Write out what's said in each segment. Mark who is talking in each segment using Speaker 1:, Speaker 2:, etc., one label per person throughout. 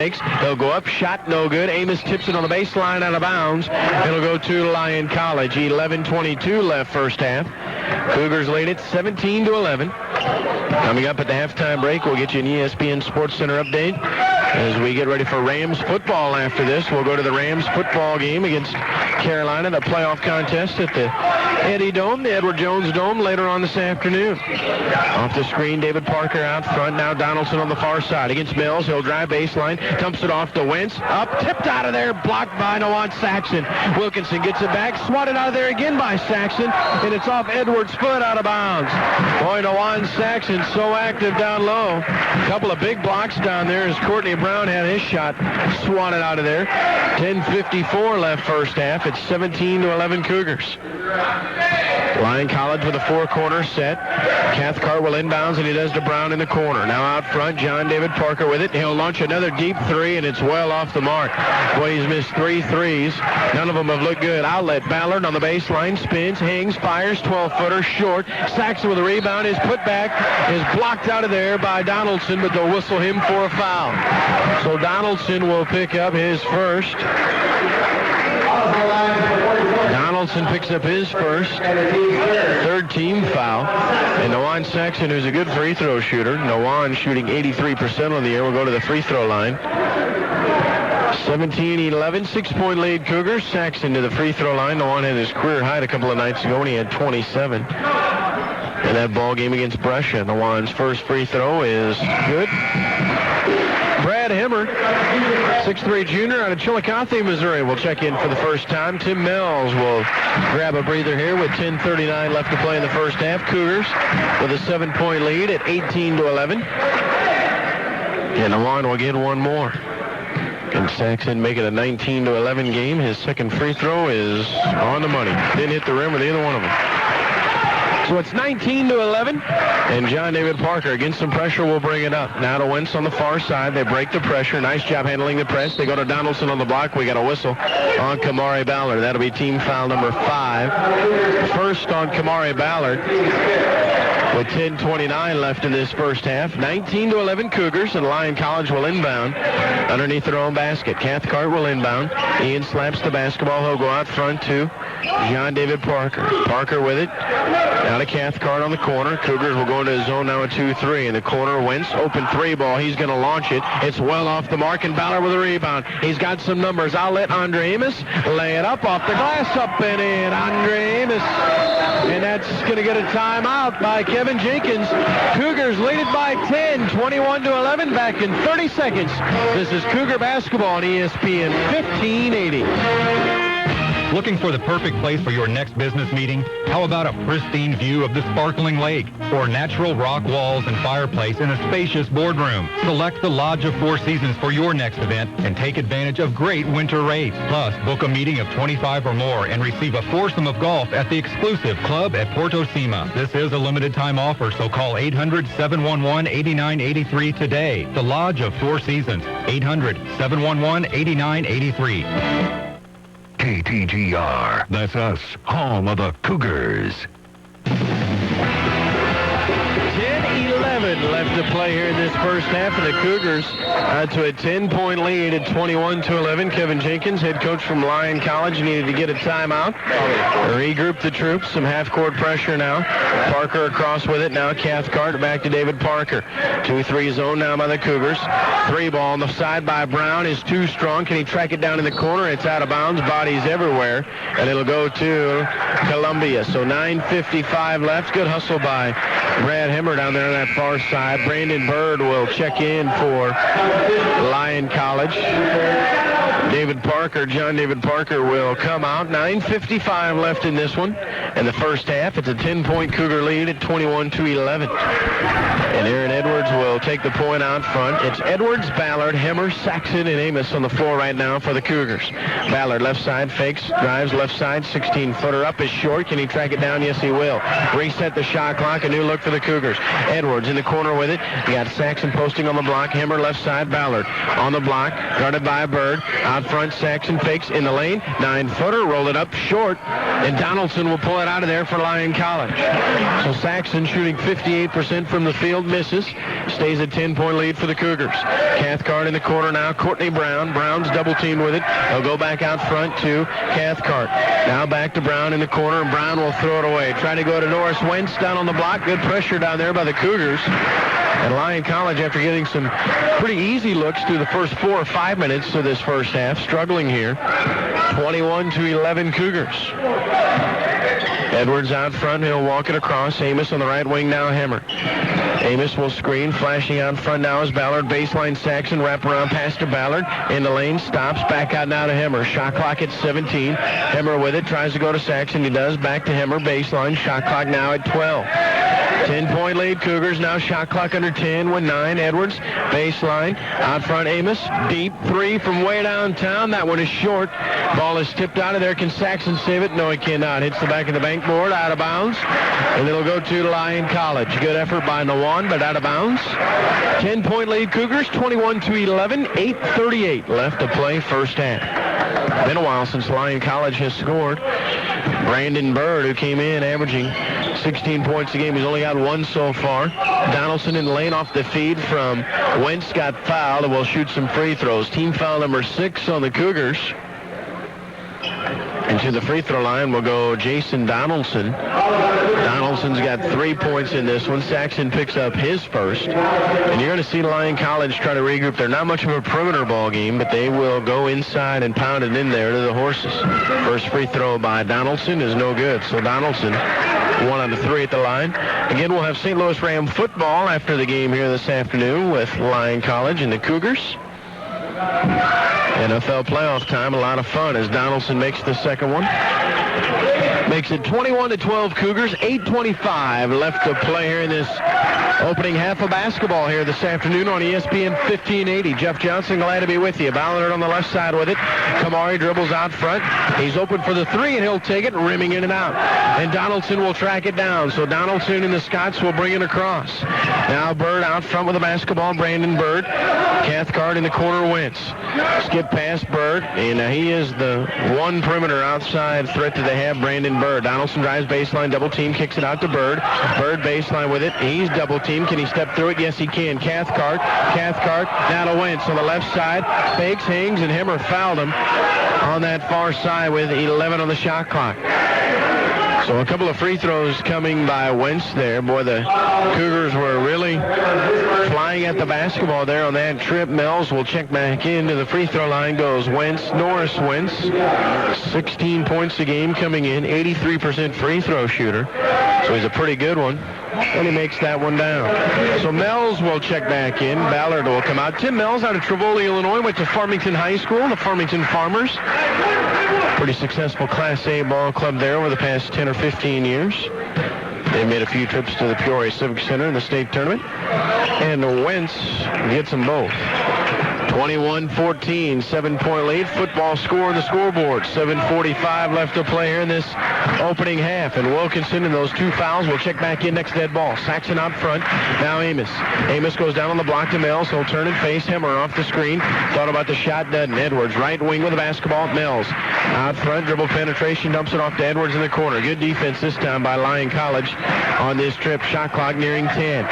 Speaker 1: He'll go up, shot no good. Amos tips it on the baseline out of bounds. It'll go to Lyon College. 11:22 left first half. Cougars lead it 17-11. Coming up at the halftime break, we'll get you an ESPN Sports Center update. As we get ready for Rams football after this, we'll go to the Rams football game against Carolina, the playoff contest at the Eddie Dome, the Edward Jones Dome, later on this afternoon. Off the screen, David Parker out front. Now Donaldson on the far side against Mills. He'll drive baseline, dumps it off to Wentz. Up, tipped out of there, blocked by Noan Saxon. Wilkinson gets it back, swatted out of there again by Saxon, and it's off Edwards' foot out of bounds. Boy, Noan Saxon so active down low. A couple of big blocks down there as Courtney Brown had his shot swatted out of there. 10:54 left first half. It's 17-11 Cougars. Lyon College with a four-corner set. Cathcart will inbounds, and he does to Brown in the corner. Now out front, John David Parker with it. He'll launch another deep three, and it's well off the mark. Boy, he's missed 3 threes. None of them have looked good. Outlet, Ballard on the baseline, spins, hangs, fires, 12-footer, short. Saxon with a rebound. His putback is blocked out of there by Donaldson, but they'll whistle him for a foul. So Donaldson will pick up his first. Donaldson picks up his first, third team foul. And Noan Saxon, who's a good free throw shooter, Noan shooting 83% on the year, will go to the free throw line. 17-11, 6-point lead Cougars. Saxon to the free throw line. Noan had his career high a couple of nights ago when he had 27. In that ball game against Brescia, Noan's first free throw is good. Brad Hemmer, 6'3" junior out of Chillicothe, Missouri, will check in for the first time. Tim Mills will grab a breather here with 10:39 left to play in the first half. Cougars with a 7-point lead at 18-11. And Noan will get one more. Can Saxon make it a 19-11 game? His second free throw is on the money. Didn't hit the rim with either one of them. So it's 19-11, and John David Parker, against some pressure, will bring it up. Now to Wentz on the far side. They break the pressure. Nice job handling the press. They go to Donaldson on the block. We got a whistle on Kamari Ballard. That'll be team foul number 5. First on Kamari Ballard with 10:29 left in this first half. 19-11 Cougars, and Lyon College will inbound underneath their own basket. Cathcart will inbound. Ian slaps the basketball. He'll go out front to John David Parker. Parker with it. Now to Cathcart on the corner. Cougars will go into his zone now at 2-3. In the corner, Wentz, open three ball. He's going to launch it. It's well off the mark, and Ballard with a rebound. He's got some numbers. I'll let Andre Amos lay it up off the glass, up and in. Andre Amos. And that's going to get a timeout by Kevin Jenkins. Cougars lead it by 10, 21-11, back in 30 seconds. This is Cougar basketball on ESPN 1580.
Speaker 2: Looking for the perfect place for your next business meeting? How about a pristine view of the sparkling lake or natural rock walls and fireplace in a spacious boardroom? Select the Lodge of Four Seasons for your next event and take advantage of great winter rates. Plus, book a meeting of 25 or more and receive a foursome of golf at the exclusive club at Porto Cima. This is a limited time offer, so call 800-711-8983 today. The Lodge of Four Seasons, 800-711-8983.
Speaker 3: KTGR. That's us, home of the Cougars.
Speaker 1: 10-11 left to play here in this first half, and the Cougars to a 10-point lead at 21-11. Kevin Jenkins, head coach from Lyon College, needed to get a timeout. Regroup the troops. Some half-court pressure now. Parker across with it. Now Cathcart back to David Parker. 2-3 zone now by the Cougars. Three ball on the side by Brown is too strong. Can he track it down in the corner? It's out of bounds. Bodies everywhere. And it'll go to Columbia. So 9:55 left. Good hustle by Brad Hemmer down there on that far side. Brandon Bird will check in for Lyon College. John David Parker will come out. 9:55 left in this one. And the first half, it's a 10-point Cougar lead at 21-11. And Aaron Edwards will take the point out front. It's Edwards, Ballard, Hemmer, Saxon, and Amos on the floor right now for the Cougars. Ballard left side, fakes, drives left side, 16-footer up is short. Can he track it down? Yes, he will. Reset the shot clock, a new look for the Cougars. Edwards in the corner with it. You got Saxon posting on the block. Hemmer left side, Ballard on the block, guarded by Bird. Out front, Saxon fakes in the lane. 9-footer, roll it up short. And Donaldson will pull it out of there for Lyon College. So Saxon shooting 58% from the field, misses. Stays a 10-point lead for the Cougars. Cathcart in the corner now. Courtney Brown. Brown's double-teamed with it. He'll go back out front to Cathcart. Now back to Brown in the corner, and Brown will throw it away. Trying to go to Norris Wentz down on the block. Good pressure down there by the Cougars. And Lyon College, after getting some pretty easy looks through the first 4 or 5 minutes of this first half, struggling here. 21-11 Cougars. Edwards out front. He'll walk it across. Amos on the right wing now. Hemmer. Amos will screen. Flashing out front now is Ballard. Baseline Saxon. Wrap around pass to Ballard. In the lane. Stops. Back out now to Hemmer. Shot clock at 17. Hemmer with it. Tries to go to Saxon. He does. Back to Hemmer. Baseline. Shot clock now at 12. 10-point lead Cougars. Now shot clock under 10 with 9. Edwards. Baseline. Out front Amos. Deep three from way downtown. That one is short. Ball is tipped out of there. Can Saxon save it? No, he cannot. Hits the back of the bankboard. Out of bounds. And it'll go to Lyon College. Good effort by Nawan, but out of bounds. 10-point lead Cougars. 21-11. 8:38 left to play first half. Been a while since Lyon College has scored. Brandon Bird, who came in averaging 16 points a game. He's only got one so far. Donaldson in the lane off the feed from Wentz got fouled and will shoot some free throws. Team foul number 6 on the Cougars. And to the free throw line will go Jason Donaldson. Donaldson's got 3 points in this one. Saxon picks up his first. And you're going to see Lyon College try to regroup. They're not much of a perimeter ball game, but they will go inside and pound it in there to the horses. First free throw by Donaldson is no good. So Donaldson 1 out of 3 at the line. Again, we'll have St. Louis Ram football after the game here this afternoon with Lyon College and the Cougars. NFL playoff time, a lot of fun as Donaldson makes the second one. Makes it 21-12 Cougars, 8:25 left to play here in this opening half of basketball here this afternoon on ESPN 1580. Jeff Johnson, glad to be with you. Ballard on the left side with it. Kamari dribbles out front. He's open for the three, and he'll take it, rimming in and out. And Donaldson will track it down. So Donaldson and the Scots will bring it across. Now Bird out front with the basketball. Brandon Bird. Cathcart in the corner wins. Skip past Bird, and he is the one perimeter outside threat that they have, Brandon Bird. Donaldson drives baseline, double team, kicks it out to Bird. Bird baseline with it. He's double team. Can he step through it? Yes, he can. Cathcart now to Wentz on the left side. Fakes, hangs, and Hemmer fouled him on that far side with 11 on the shot clock. So a couple of free throws coming by Wentz there. Boy, the Cougars were really flying at the basketball there on that trip. Mells will check back into the free throw line. Goes Wentz, Norris Wentz. 16 points a game coming in. 83% free throw shooter. So he's a pretty good one. And he makes that one down. So Mells will check back in. Ballard will come out. Tim Mells out of Trevoli, Illinois. Went to Farmington High School, the Farmington Farmers. Pretty successful Class A ball club there over the past 10 or 15 years. They made a few trips to the Peoria Civic Center in the state tournament. And Wentz gets them both. 21-14, 7-point lead. Football score on the scoreboard. 7:45 left to play here in this opening half. And Wilkinson and those two fouls will check back in next dead ball. Saxon out front. Now Amos. Amos goes down on the block to Mills. He'll turn and face Hemmer off the screen. Thought about the shot, doesn't. Edwards right wing with the basketball. Mills out front. Dribble penetration. Dumps it off to Edwards in the corner. Good defense this time by Lyon College on this trip. Shot clock nearing 10.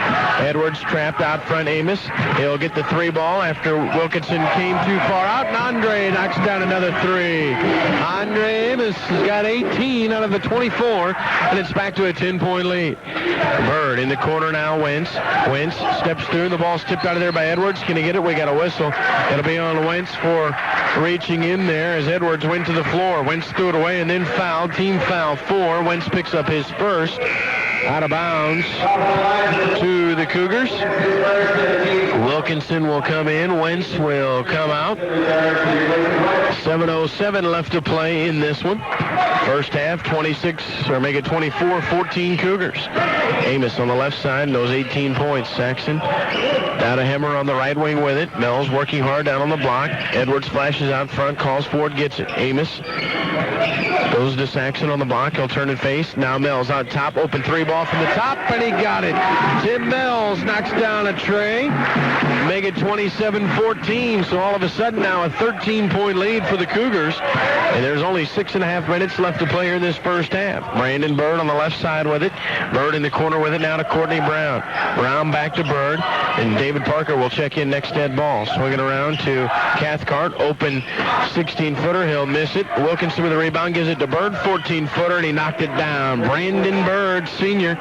Speaker 1: Edwards trapped out front. Amos. He'll get the three ball after Wilkinson came too far out, and Andre knocks down another three. Andre Amos has got 18 out of the 24, and it's back to a 10-point lead. Bird in the corner now. Wentz steps through. The ball's tipped out of there by Edwards. Can he get it? We got a whistle. It'll be on Wentz for reaching in there as Edwards went to the floor. Wentz threw it away and then fouled. Team foul 4. Wentz picks up his first. Out of bounds to the Cougars. Wilkinson will come in. Wentz will come out. 7:07 left to play in this one. First half, 24-14 Cougars. Amos on the left side, those 18 points. Saxon down to Hemmer on the right wing with it. Mells working hard down on the block. Edwards flashes out front, calls for it, gets it. Amos Goes to Saxon on the block. He'll turn and face. Now Mills on top. Open three ball from the top, and he got it. Tim Mills knocks down a tray. Make it 27-14. So all of a sudden now a 13-point lead for the Cougars. And there's only 6.5 minutes left to play here in this first half. Brandon Bird on the left side with it. Bird in the corner with it now to Courtney Brown. Brown back to Bird. And David Parker will check in next dead ball. Swinging around to Cathcart. Open 16-footer. He'll miss it. Wilkinson with the rebound. Gives it to Bird. 14-footer, and he knocked it down. Brandon Bird, senior.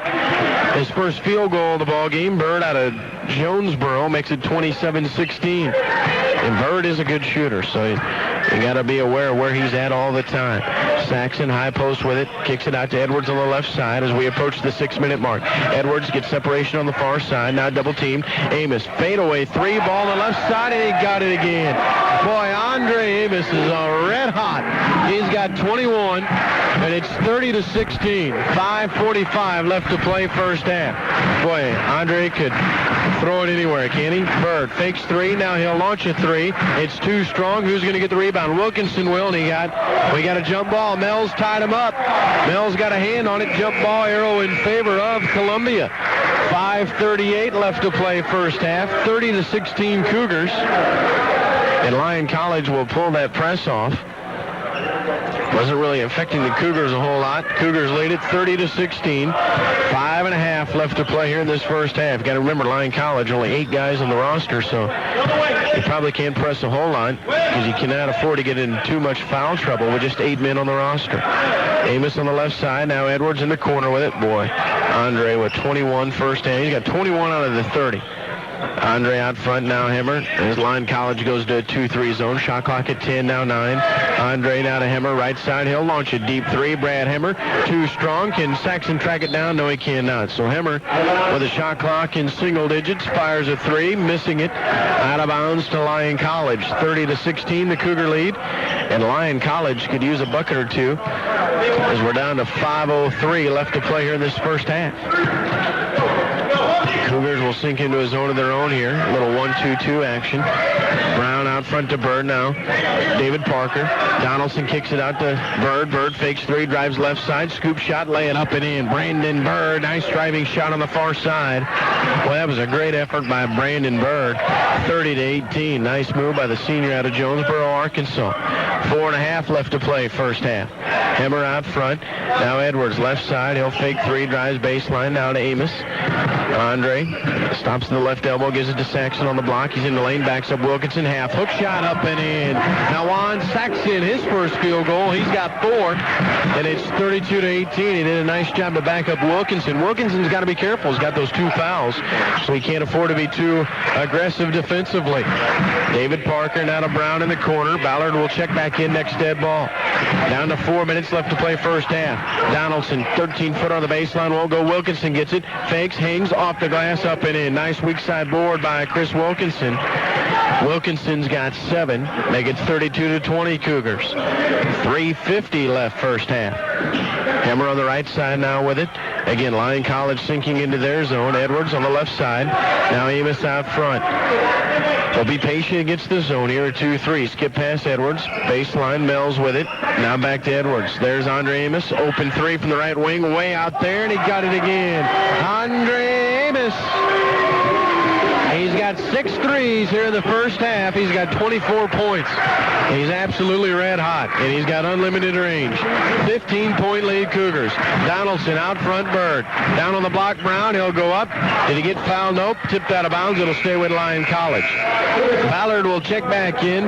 Speaker 1: His first field goal of the ball game. Bird out of Jonesboro makes it 27-16. And Bird is a good shooter, so you got to be aware of where he's at all the time. Saxon high post with it, kicks it out to Edwards on the left side as we approach the 6-minute mark. Edwards gets separation on the far side, now double teamed. Amos, fadeaway three, ball on the left side, and he got it again. Boy, Andre Amos is red hot. He's got 21, and it's 30-16. 5:45 left to play first half. Boy, Andre could throw it anywhere, can he? Bird fakes three, now he'll launch a three. It's too strong. Who's going to get the rebound? Wilkinson will, and we got a jump ball. Mel's tied him up. Mel's got a hand on it. Jump ball arrow in favor of Columbia. 5:38 left to play first half. 30-16 Cougars. And Lyon College will pull that press off. Wasn't really affecting the Cougars a whole lot. Cougars lead it 30-16. 5.5 left to play here in this first half. Got to remember, Lyon College, only 8 guys on the roster, so you probably can't press a whole lot because you cannot afford to get in too much foul trouble with just 8 men on the roster. Amos on the left side. Now Edwards in the corner with it. Boy, Andre with 21 first half. He's got 21 out of the 30. Andre out front, now Hemmer. As Lyon College goes to a 2-3 zone. Shot clock at 10, now 9. Andre now to Hemmer, right side. He'll launch a deep three. Brad Hemmer, too strong. Can Saxon track it down? No, he cannot. So Hemmer, with a shot clock in single digits, fires a three, missing it. Out of bounds to Lyon College. 30-16, the Cougar lead. And Lyon College could use a bucket or two as we're down to 5:03 left to play here in this first half. Cougars will sink into a zone of their own here. A little 1-2-2 action. Brown out front to Bird now. David Parker. Donaldson kicks it out to Bird. Bird fakes three, drives left side. Scoop shot, lay it up and in. Brandon Bird, nice driving shot on the far side. Well, that was a great effort by Brandon Bird. 30-18. Nice move by the senior out of Jonesboro, Arkansas. 4.5 left to play first half. Hemmer out front. Now Edwards left side. He'll fake three, drives baseline. Now to Amos. Andre stops to the left elbow, gives it to Saxon on the block. He's in the lane, backs up Wilkinson. Half hook shot up and in. Now on Saxon, his first field goal. He's got 4, and it's 32-18. He did a nice job to back up Wilkinson. Wilkinson's got to be careful. He's got those 2 fouls, so he can't afford to be too aggressive defensively. David Parker now to Brown in the corner. Ballard will check back in next dead ball. Down to 4 minutes left to play first half. Donaldson, 13-footer on the baseline, won't go. Wilkinson gets it, fakes, hangs off the glass, up and in. Nice weak side board by Chris Wilkinson. Wilkinson's got 7. Make it 32-20 Cougars. 3:50 left first half. Hemmer on the right side now with it. Again, Lyon College sinking into their zone. Edwards on the left side. Now Amos out front. They'll be patient against the zone here. A 2-3. Skip past Edwards. Baseline, Mills with it. Now back to Edwards. There's Andre Amos. Open three from the right wing. Way out there, and he got it again. Andre Amos. He's got 6 threes here in the first half. He's got 24 points. He's absolutely red hot, and he's got unlimited range. 15-point lead Cougars. Donaldson out front, Bird. Down on the block, Brown. He'll go up. Did he get fouled? Nope. Tipped out of bounds. It'll stay with Lyon College. Ballard will check back in.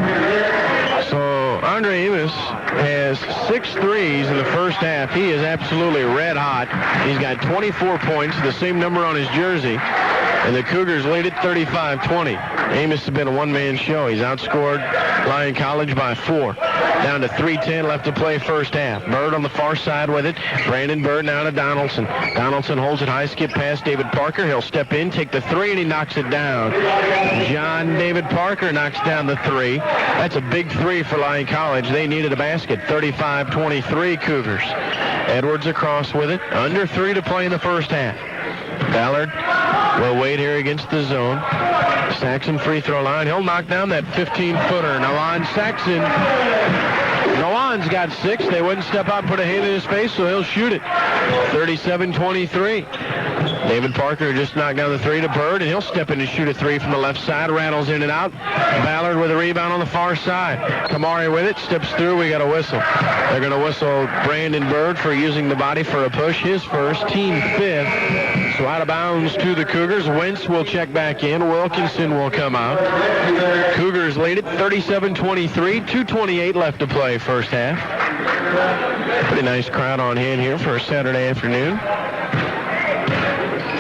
Speaker 1: So Andre Amos has 6 threes in the first half. He is absolutely red hot. He's got 24 points, the same number on his jersey. And the Cougars lead it 35-20. Amos has been a one-man show. He's outscored Lyon College by 4. Down to 3:10 left to play first half. Bird on the far side with it. Brandon Bird now to Donaldson. Donaldson holds it high, skip past David Parker. He'll step in, take the 3, and he knocks it down. John David Parker knocks down the 3. That's a big 3 for Lyon College. They needed a basket. 35-23 Cougars. Edwards across with it. Under 3 to play in the first half. Ballard will wait here against the zone. Saxon free throw line. He'll knock down that 15-footer. Now on Saxon. Nolan's got 6. They wouldn't step out and put a hand in his face, so he'll shoot it. 37-23. David Parker just knocked down the 3 to Bird, and he'll step in to shoot a 3 from the left side. Rattles in and out. Ballard with a rebound on the far side. Kamari with it. Steps through. We got a whistle. They're going to whistle Brandon Bird for using the body for a push. His first, team 5th. So out of bounds to the Cougars. Wentz will check back in. Wilkinson will come out. Cougars lead it 37-23. 2:28 left to play first half. Pretty nice crowd on hand here for a Saturday afternoon.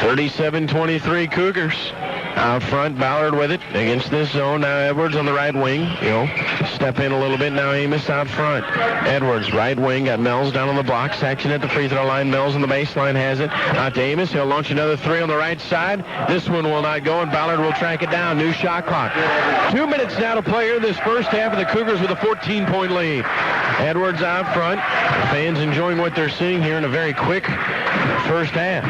Speaker 1: 37-23 Cougars. Out front, Ballard with it against this zone. Now Edwards on the right wing. He'll step in a little bit. Now Amos out front. Edwards, right wing. Got Mills down on the block. Section at the free throw line. Mills on the baseline has it. Out to Amos. He'll launch another 3 on the right side. This one will not go, and Ballard will track it down. New shot clock. 2 minutes now to play here this first half of the Cougars with a 14-point lead. Edwards out front. Fans enjoying what they're seeing here in a very quick first half.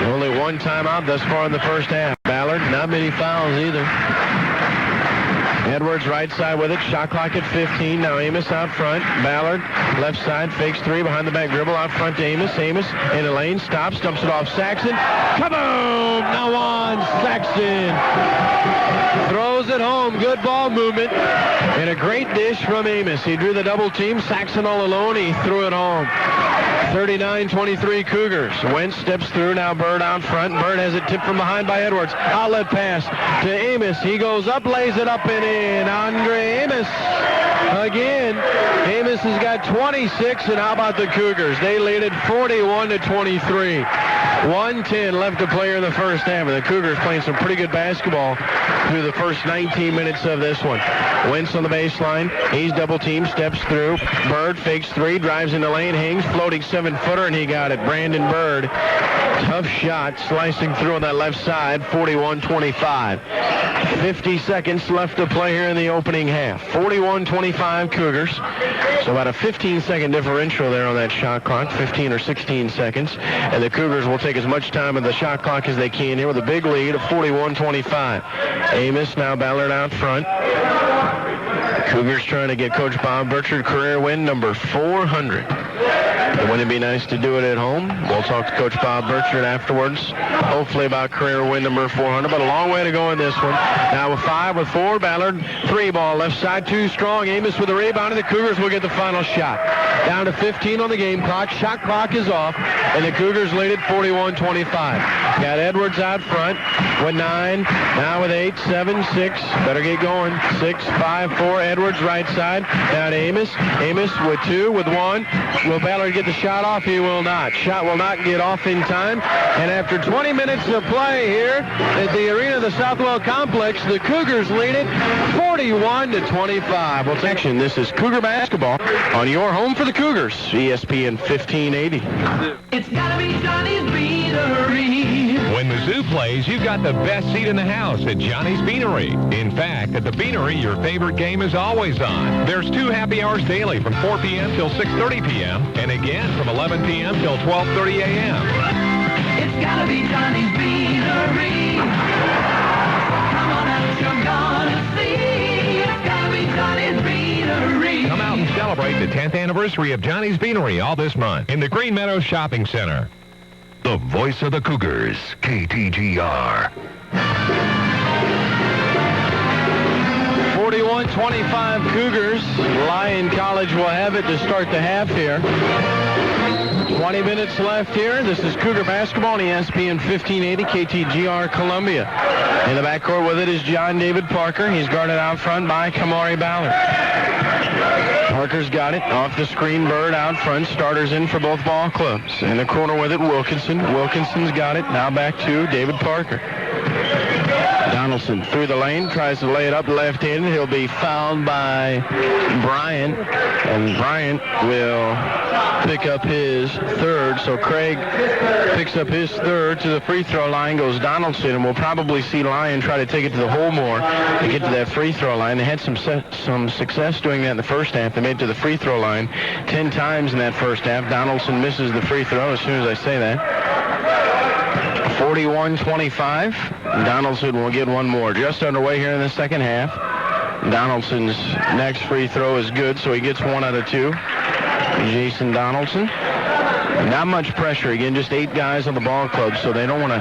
Speaker 1: Only one timeout thus far in the first half. Ballard, not many fouls either. Edwards right side with it. Shot clock at 15. Now Amos out front. Ballard left side. Fakes 3 behind the back dribble. Out front to Amos. Amos in the lane. Stops. Dumps it off Saxon. Kaboom! Now on Saxon. Throws it home. Good ball movement. And a great dish from Amos. He drew the double team. Saxon all alone. He threw it home. 39-23 Cougars. Wentz steps through. Now Bird out front. Bird has it tipped from behind by Edwards. Outlet pass to Amos. He goes up, lays it up and in. Andre Amos again. Amos has got 26, and how about the Cougars? They lead it 41-23. 1:10 left to play in the first half. And the Cougars playing some pretty good basketball through the first 19 minutes of this one. Wentz on the baseline. He's double teamed, steps through. Bird fakes 3, drives in the lane, hangs, floating 7-footer, and he got it. Brandon Bird, tough shot, slicing through on that left side. 41-25. 50 seconds left to play here in the opening half. 41-25 Cougars. So about a 15-second differential there on that shot clock, 15 or 16 seconds. And the Cougars will take as much time on the shot clock as they can here with a big lead of 41-25. Amos, now Ballard out front. Cougars trying to get Coach Bob Burchard career win number 400. And wouldn't it be nice to do it at home? We'll talk to Coach Bob Burchard afterwards, hopefully about career win number 400, but a long way to go in this one. Now with 5 with 4, Ballard, 3 ball left side, too strong. Amos with a rebound, and the Cougars will get the final shot. Down to 15 on the game clock. Shot clock is off, and the Cougars lead it 41-25. Got Edwards out front with 9, now with 8, 7, 6. Better get going. 6, 5, 4. Edwards right side. Down to Amos. Amos with 2, with 1. Will Ballard get the shot off? He will not. Shot will not get off in time. And after 20 minutes of play here at the arena of the Southwell Complex, the Cougars lead it 41-25. Well, section, this is Cougar basketball on your home for the Cougars, ESPN 1580.
Speaker 4: It's gotta be Johnny's Beanery.
Speaker 2: When the zoo plays, you've got the best seat in the house at Johnny's Beanery. In fact, at the Beanery, your favorite game is always on. There's 2 happy hours daily from 4 p.m. till 6:30 p.m. and again from 11 p.m. till 12:30 a.m.
Speaker 4: It's gotta be Johnny's Beanery. Come on out, you're gonna see. It's gotta be Johnny's Beanery.
Speaker 2: Come out and celebrate the 10th anniversary of Johnny's Beanery all this month in the Green Meadows Shopping Center.
Speaker 3: The voice of the Cougars, KTGR.
Speaker 1: 41-25 Cougars. Lyon College will have it to start the half here. 20 minutes left here. This is Cougar basketball on ESPN 1580 KTGR Columbia. In the backcourt with it is John David Parker. He's guarded out front by Kamari Ballard. Parker's got it. Off the screen, Bird out front. Starters in for both ball clubs. In the corner with it, Wilkinson. Wilkinson's got it. Now back to David Parker. Donaldson through the lane, tries to lay it up left-handed. He'll be fouled by Bryant, and Bryant will pick up his 3rd. So Craig picks up his 3rd. To the free throw line goes Donaldson, and we'll probably see Lyon try to take it to the hole more to get to that free throw line. They had some success doing that in the first half. They made it to the free throw line 10 times in that first half. Donaldson misses the free throw as soon as I say that. 41-25. Donaldson will get one more. Just underway here in the second half. Donaldson's next free throw is good, so he gets 1 out of 2. Jason Donaldson. Not much pressure. Again, just 8 guys on the ball club, so they don't want to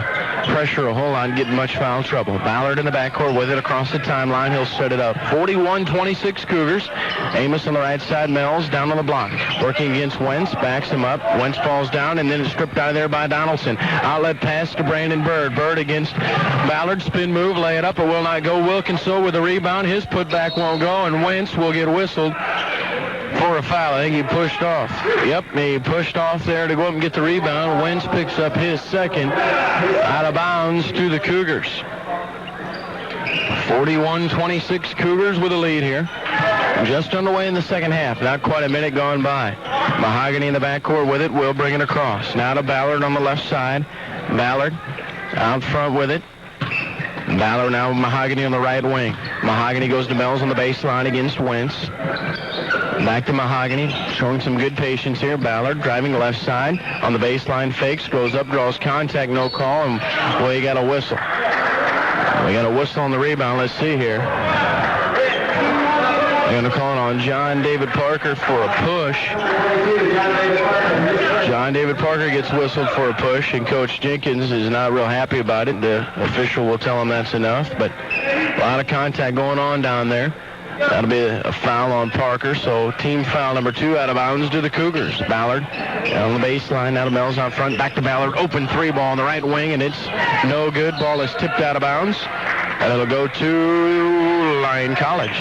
Speaker 1: pressure a whole lot and get in much foul trouble. Ballard in the backcourt with it across the timeline. He'll set it up. 41-26 Cougars. Amos on the right side. Mells down on the block. Working against Wentz. Backs him up. Wentz falls down and then is stripped out of there by Donaldson. Outlet pass to Brandon Bird. Bird against Ballard. Spin move. Lay it up. It will not go. Wilkinson with the rebound. His putback won't go, and Wentz will get whistled for a foul. I think he pushed off. Yep, he pushed off there to go up and get the rebound. Wentz picks up his second. Out of bounds to the Cougars. 41-26 Cougars with a lead here. Just underway in the second half. Not quite a minute gone by. Mahogany in the backcourt with it. Will bring it across. Now to Ballard on the left side. Ballard out front with it. Ballard now with Mahogany on the right wing. Mahogany goes to Mells on the baseline against Wentz. Back to Mahogany, showing some good patience here. Ballard driving left side on the baseline, fakes, goes up, draws contact, no call, and well, you got a whistle. We got a whistle on the rebound. Let's see here. They're going to call it on John David Parker for a push. John David Parker gets whistled for a push, and Coach Jenkins is not real happy about it. The official will tell him that's enough, but a lot of contact going on down there. That'll be a foul on Parker, so team foul number 2 out of bounds to the Cougars. Ballard on the baseline, now to Mells out front, back to Ballard, open 3 ball on the right wing, and it's no good. Ball is tipped out of bounds, and it'll go to Lyon College.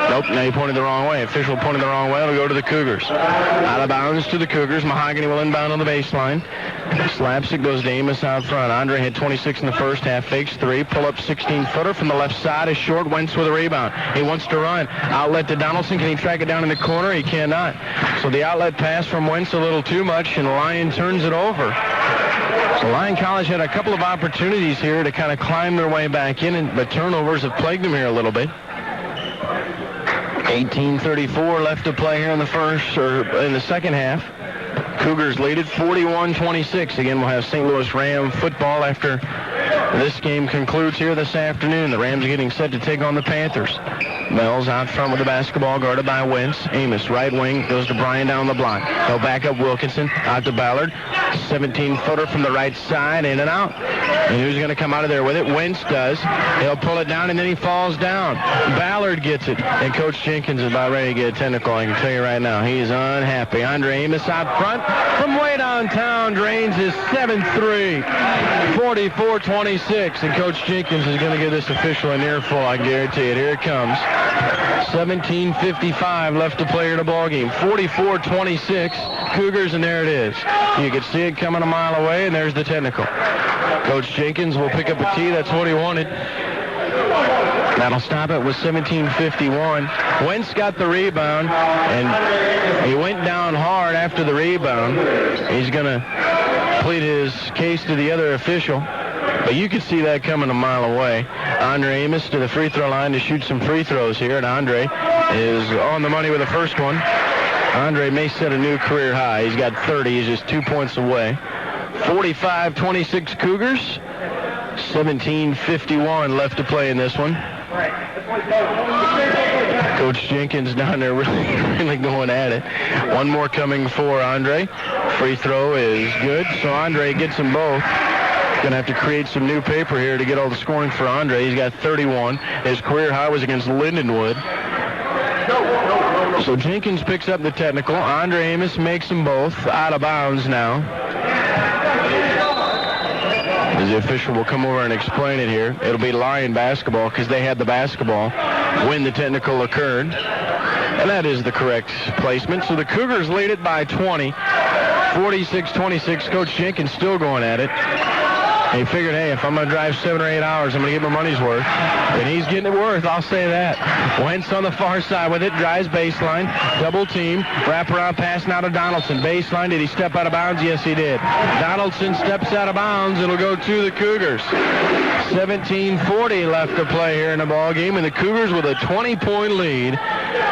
Speaker 1: Nope, now he pointed the wrong way. Official pointed the wrong way. It'll go to the Cougars. Out of bounds to the Cougars. Mahogany will inbound on the baseline. Slaps it, goes to Amos out front. Andre had 26 in the first half. Fakes 3. Pull up 16-footer from the left side is short. Wentz with a rebound. He wants to run. Outlet to Donaldson. Can he track it down in the corner? He cannot. So the outlet pass from Wentz a little too much, and Lyon turns it over. So Lyon College had a couple of opportunities here to kind of climb their way back in, but turnovers have plagued them here a little bit. 18:34 left to play here in the second half. Cougars lead it 41-26. Again, we'll have St. Louis Ram football after this game concludes here this afternoon. The Rams are getting set to take on the Panthers. Mells out front with the basketball, guarded by Wentz. Amos, right wing, goes to Bryan down the block. He'll back up Wilkinson, out to Ballard. 17-footer from the right side, in and out. And who's going to come out of there with it? Wentz does. He'll pull it down, and then he falls down. Ballard gets it, and Coach Jenkins is about ready to get a technical. I can tell you right now, he is unhappy. Andre Amos out front from way downtown, drains his 7th 3. 44-26, and Coach Jenkins is going to give this official an earful, I guarantee it. Here it comes. 17:55 left to play here in the ball game. 44-26 Cougars, and there it is. You can see it coming a mile away, and there's the technical. Coach Jenkins will pick up a tee. That's what he wanted. That'll stop it with 17:51. Wentz got the rebound, and he went down hard after the rebound. He's going to plead his case to the other official. But you could see that coming a mile away. Andre Amos to the free throw line to shoot some free throws here, and Andre is on the money with the first one. Andre may set a new career high. He's got 30. He's just 2 points away. 45-26 Cougars. 17:51 left to play in this one. Coach Jenkins down there really going at it. One more coming for Andre. Free throw is good, so Andre gets them both. Going to have to create some new paper here to get all the scoring for Andre. He's got 31. His career high was against Lindenwood. So Jenkins picks up the technical. Andre Amos makes them both out of bounds now. As the official will come over and explain it here. It'll be Lyon basketball because they had the basketball when the technical occurred. And that is the correct placement. So the Cougars lead it by 20. 46-26. Coach Jenkins still going at it. He figured, hey, if I'm going to drive 7 or 8 hours, I'm going to get my money's worth. And he's getting it worth, I'll say that. Wentz on the far side with it, drives baseline, double team, wraparound pass now to Donaldson. Baseline, did he step out of bounds? Yes, he did. Donaldson steps out of bounds. It'll go to the Cougars. 17:40 left to play here in the ball game, and the Cougars with a 20-point lead,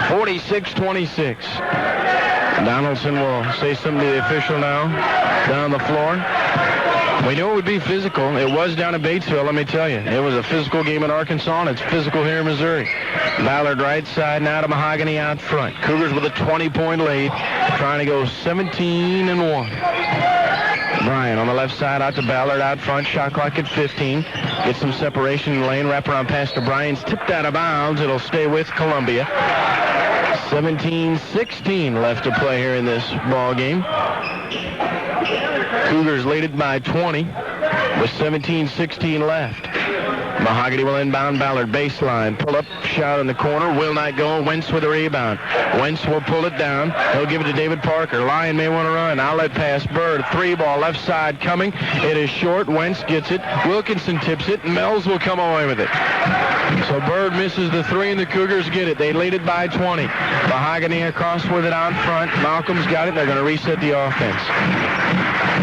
Speaker 1: 46-26. Donaldson will say something to the official now, down the floor. We knew it would be physical. It was down in Batesville, let me tell you. It was a physical game in Arkansas, and it's physical here in Missouri. Ballard right side, now to Mahogany out front. Cougars with a 20-point lead, trying to go 17-1. Bryan on the left side, out to Ballard out front. Shot clock at 15. Get some separation in the lane. Wrap around pass to Bryan's tipped out of bounds. It'll stay with Columbia. 17-16 left to play here in this ball game. Cougars lead it by 20 with 17-16 left. Mahogany will inbound. Ballard baseline. Pull up. Shot in the corner. Will not go. Wentz with a rebound. Wentz will pull it down. He'll give it to David Parker. Lyon may want to run. Outlet pass. Bird. 3-ball left side coming. It is short. Wentz gets it. Wilkinson tips it. Mells will come away with it. So Bird misses the 3 and the Cougars get it. They lead it by 20. Mahogany across with it out front. Malcolm's got it. They're going to reset the offense.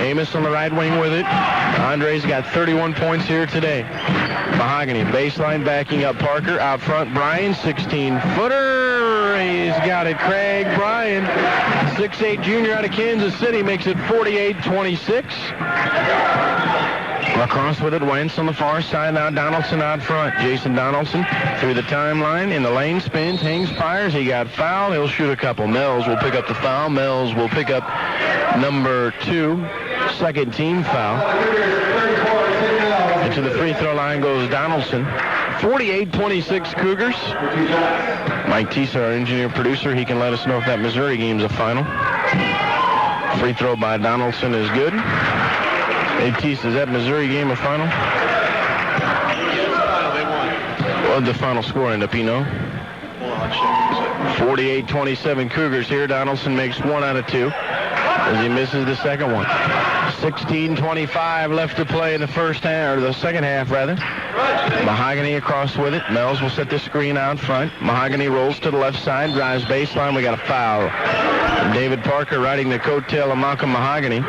Speaker 1: Amos on the right wing with it. Andre's got 31 points here today. Mahogany baseline backing up Parker out front. Bryan 16-footer. He's got it. Craig Bryan, 6'8" junior out of Kansas City, makes it 48-26. Across with it, Wentz on the far side. Now Donaldson out front. Jason Donaldson through the timeline. In the lane, spins, hangs, fires. He got fouled. He'll shoot a couple. Mells will pick up the foul. Mells will pick up number 2, second team foul. And to the free throw line goes Donaldson. 48-26 Cougars. Mike Tisa, our engineer producer, he can let us know if that Missouri game's a final. Free throw by Donaldson is good. Hey, Tisa, is that Missouri game a final? What did the final score end up, you know? 48-27 Cougars here. Donaldson makes 1 out of 2 as he misses the second one. 16:25 left to play in the first half, or the second half, rather. Mahogany across with it. Mells will set the screen out front. Mahogany rolls to the left side, drives baseline. We got a foul. David Parker riding the coattail of Malcolm Mahogany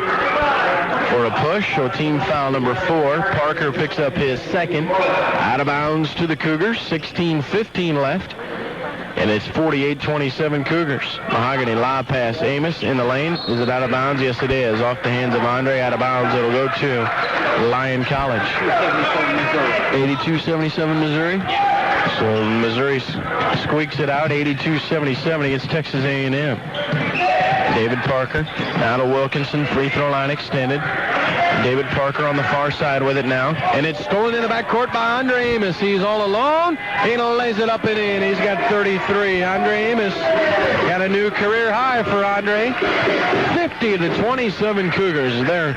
Speaker 1: for a push. So team foul number 4. Parker picks up his second. Out of bounds to the Cougars. 16:15 left. And it's 48-27 Cougars. Mahogany lob pass. Amos in the lane. Is it out of bounds? Yes, it is. Off the hands of Andre. Out of bounds. It'll go to Lyon College. 82-77 Missouri. So Missouri squeaks it out. 82-77 against Texas A&M. David Parker. Now to Wilkinson. Free throw line extended. David Parker on the far side with it now. And it's stolen in the backcourt by Andre Amos. He's all alone. He lays it up and in. He's got 33. Andre Amos got a new career high for Andre. 50-27 Cougars. They're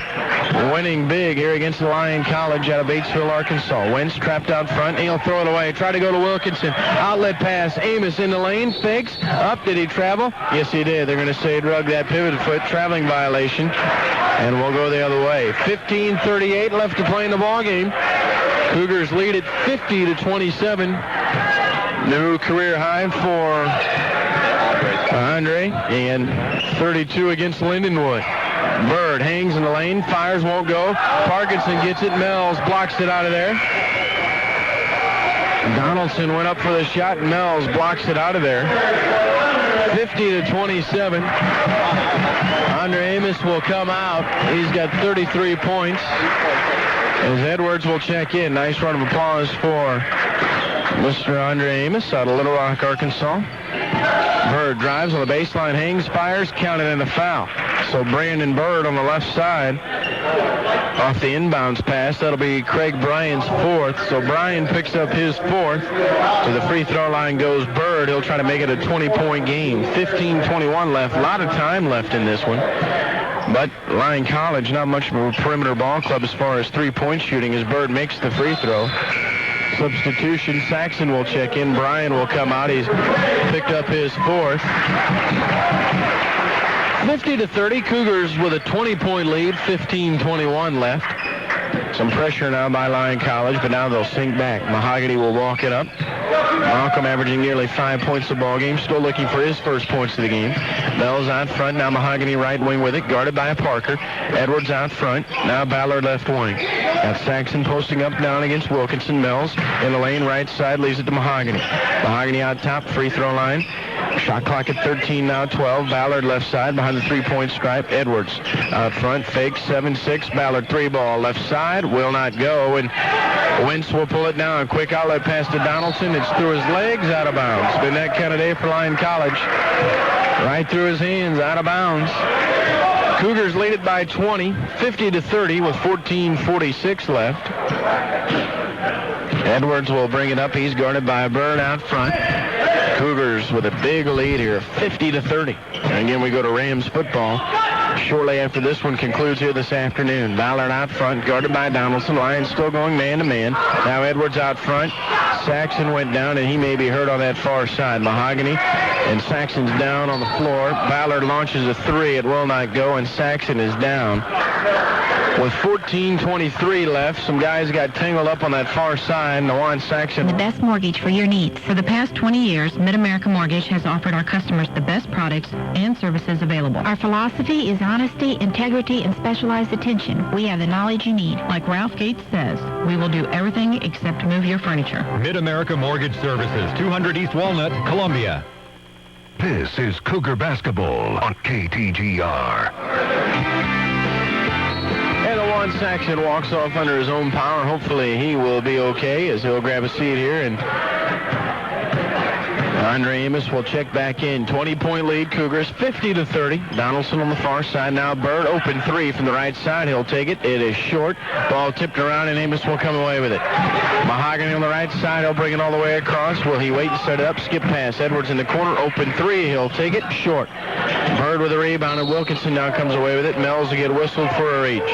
Speaker 1: winning big here against Lyon College out of Batesville, Arkansas. Wentz trapped out front. He'll throw it away. Try to go to Wilkinson. Outlet pass. Amos in the lane. Fakes. Up. Did he travel? Yes, he did. They're going to say he drug that pivot foot. Traveling violation. And we'll go the other way. 15:38 left to play in the ball game. Cougars lead at 50-27. New career high for Andre, and 32 against Lindenwood. Bird hangs in the lane, fires, won't go. Parkinson gets it. Mells blocks it out of there. Donaldson went up for the shot. Mells blocks it out of there. 50-27. Andre Amos will come out. He's got 33 points. As Edwards will check in. Nice round of applause for Mr. Andre Amos out of Little Rock, Arkansas. Bird drives on the baseline, hangs, fires, counted in a foul. So Brandon Bird on the left side off the inbounds pass. That'll be Craig Bryan's 4th. So Bryan picks up his 4th. To the free throw line goes Bird. He'll try to make it a 20-point game. 15:21 left. A lot of time left in this one. But Lyon College, not much of a perimeter ball club as far as three-point shooting as Bird makes the free throw. Substitution, Saxon will check in. Bryan will come out. He's picked up his 4th. 50-30, Cougars with a 20-point lead, 15:21 left. Some pressure now by Lyon College, but now they'll sink back. Mahogany will walk it up. Malcolm averaging nearly 5 points a ball game, still looking for his first points of the game. Mells out front, now Mahogany right wing with it, guarded by a Parker. Edwards out front, now Ballard left wing. Got Saxon posting up down against Wilkinson. Mells in the lane right side, leaves it to Mahogany. Mahogany out top, free throw line. Shot clock at 13 now, 12. Ballard left side behind the three-point stripe. Edwards out front, fake 7-6. Ballard three ball left side, will not go, and Wentz will pull it down. Quick outlet pass to Donaldson. It's through his legs, out of bounds. Been that kind of day for Lyon College. Right through his hands, out of bounds. Cougars lead it by 20, 50-30 with 14:46 left. Edwards will bring it up. He's guarded by Bird out front. Cougars with a big lead here, 50-30. And again, we go to Rams football shortly after this one concludes here this afternoon. Ballard out front, guarded by Donaldson. Lions still going man-to-man. Now Edwards out front. Saxon went down, and he may be hurt on that far side. Mahogany, and Saxon's down on the floor. Ballard launches a three. It will not go, and Saxon is down. With 14:23 left, some guys got tangled up on that far side. Nawan Saxon.
Speaker 5: The best mortgage for your needs. For the past 20 years, Mid-America Mortgage has offered our customers the best products and services available. Our philosophy is honesty, integrity, and specialized attention. We have the knowledge you need. Like Ralph Gates says, we will do everything except move your furniture.
Speaker 2: Mid-America Mortgage Services, 200 East Walnut, Columbia.
Speaker 3: This is Cougar Basketball on KTGR.
Speaker 1: And Lawan Saxon walks off under his own power. Hopefully he will be okay as he'll grab a seat here. And Andre Amos will check back in. 20-point lead, Cougars, 50-30. Donaldson on the far side now. Bird, open three from the right side. He'll take it. It is short. Ball tipped around, and Amos will come away with it. Mahogany on the right side. He'll bring it all the way across. Will he wait and set it up? Skip pass. Edwards in the corner. Open three. He'll take it. Short. Bird with a rebound, and Wilkinson now comes away with it. Mells will get whistled for a reach.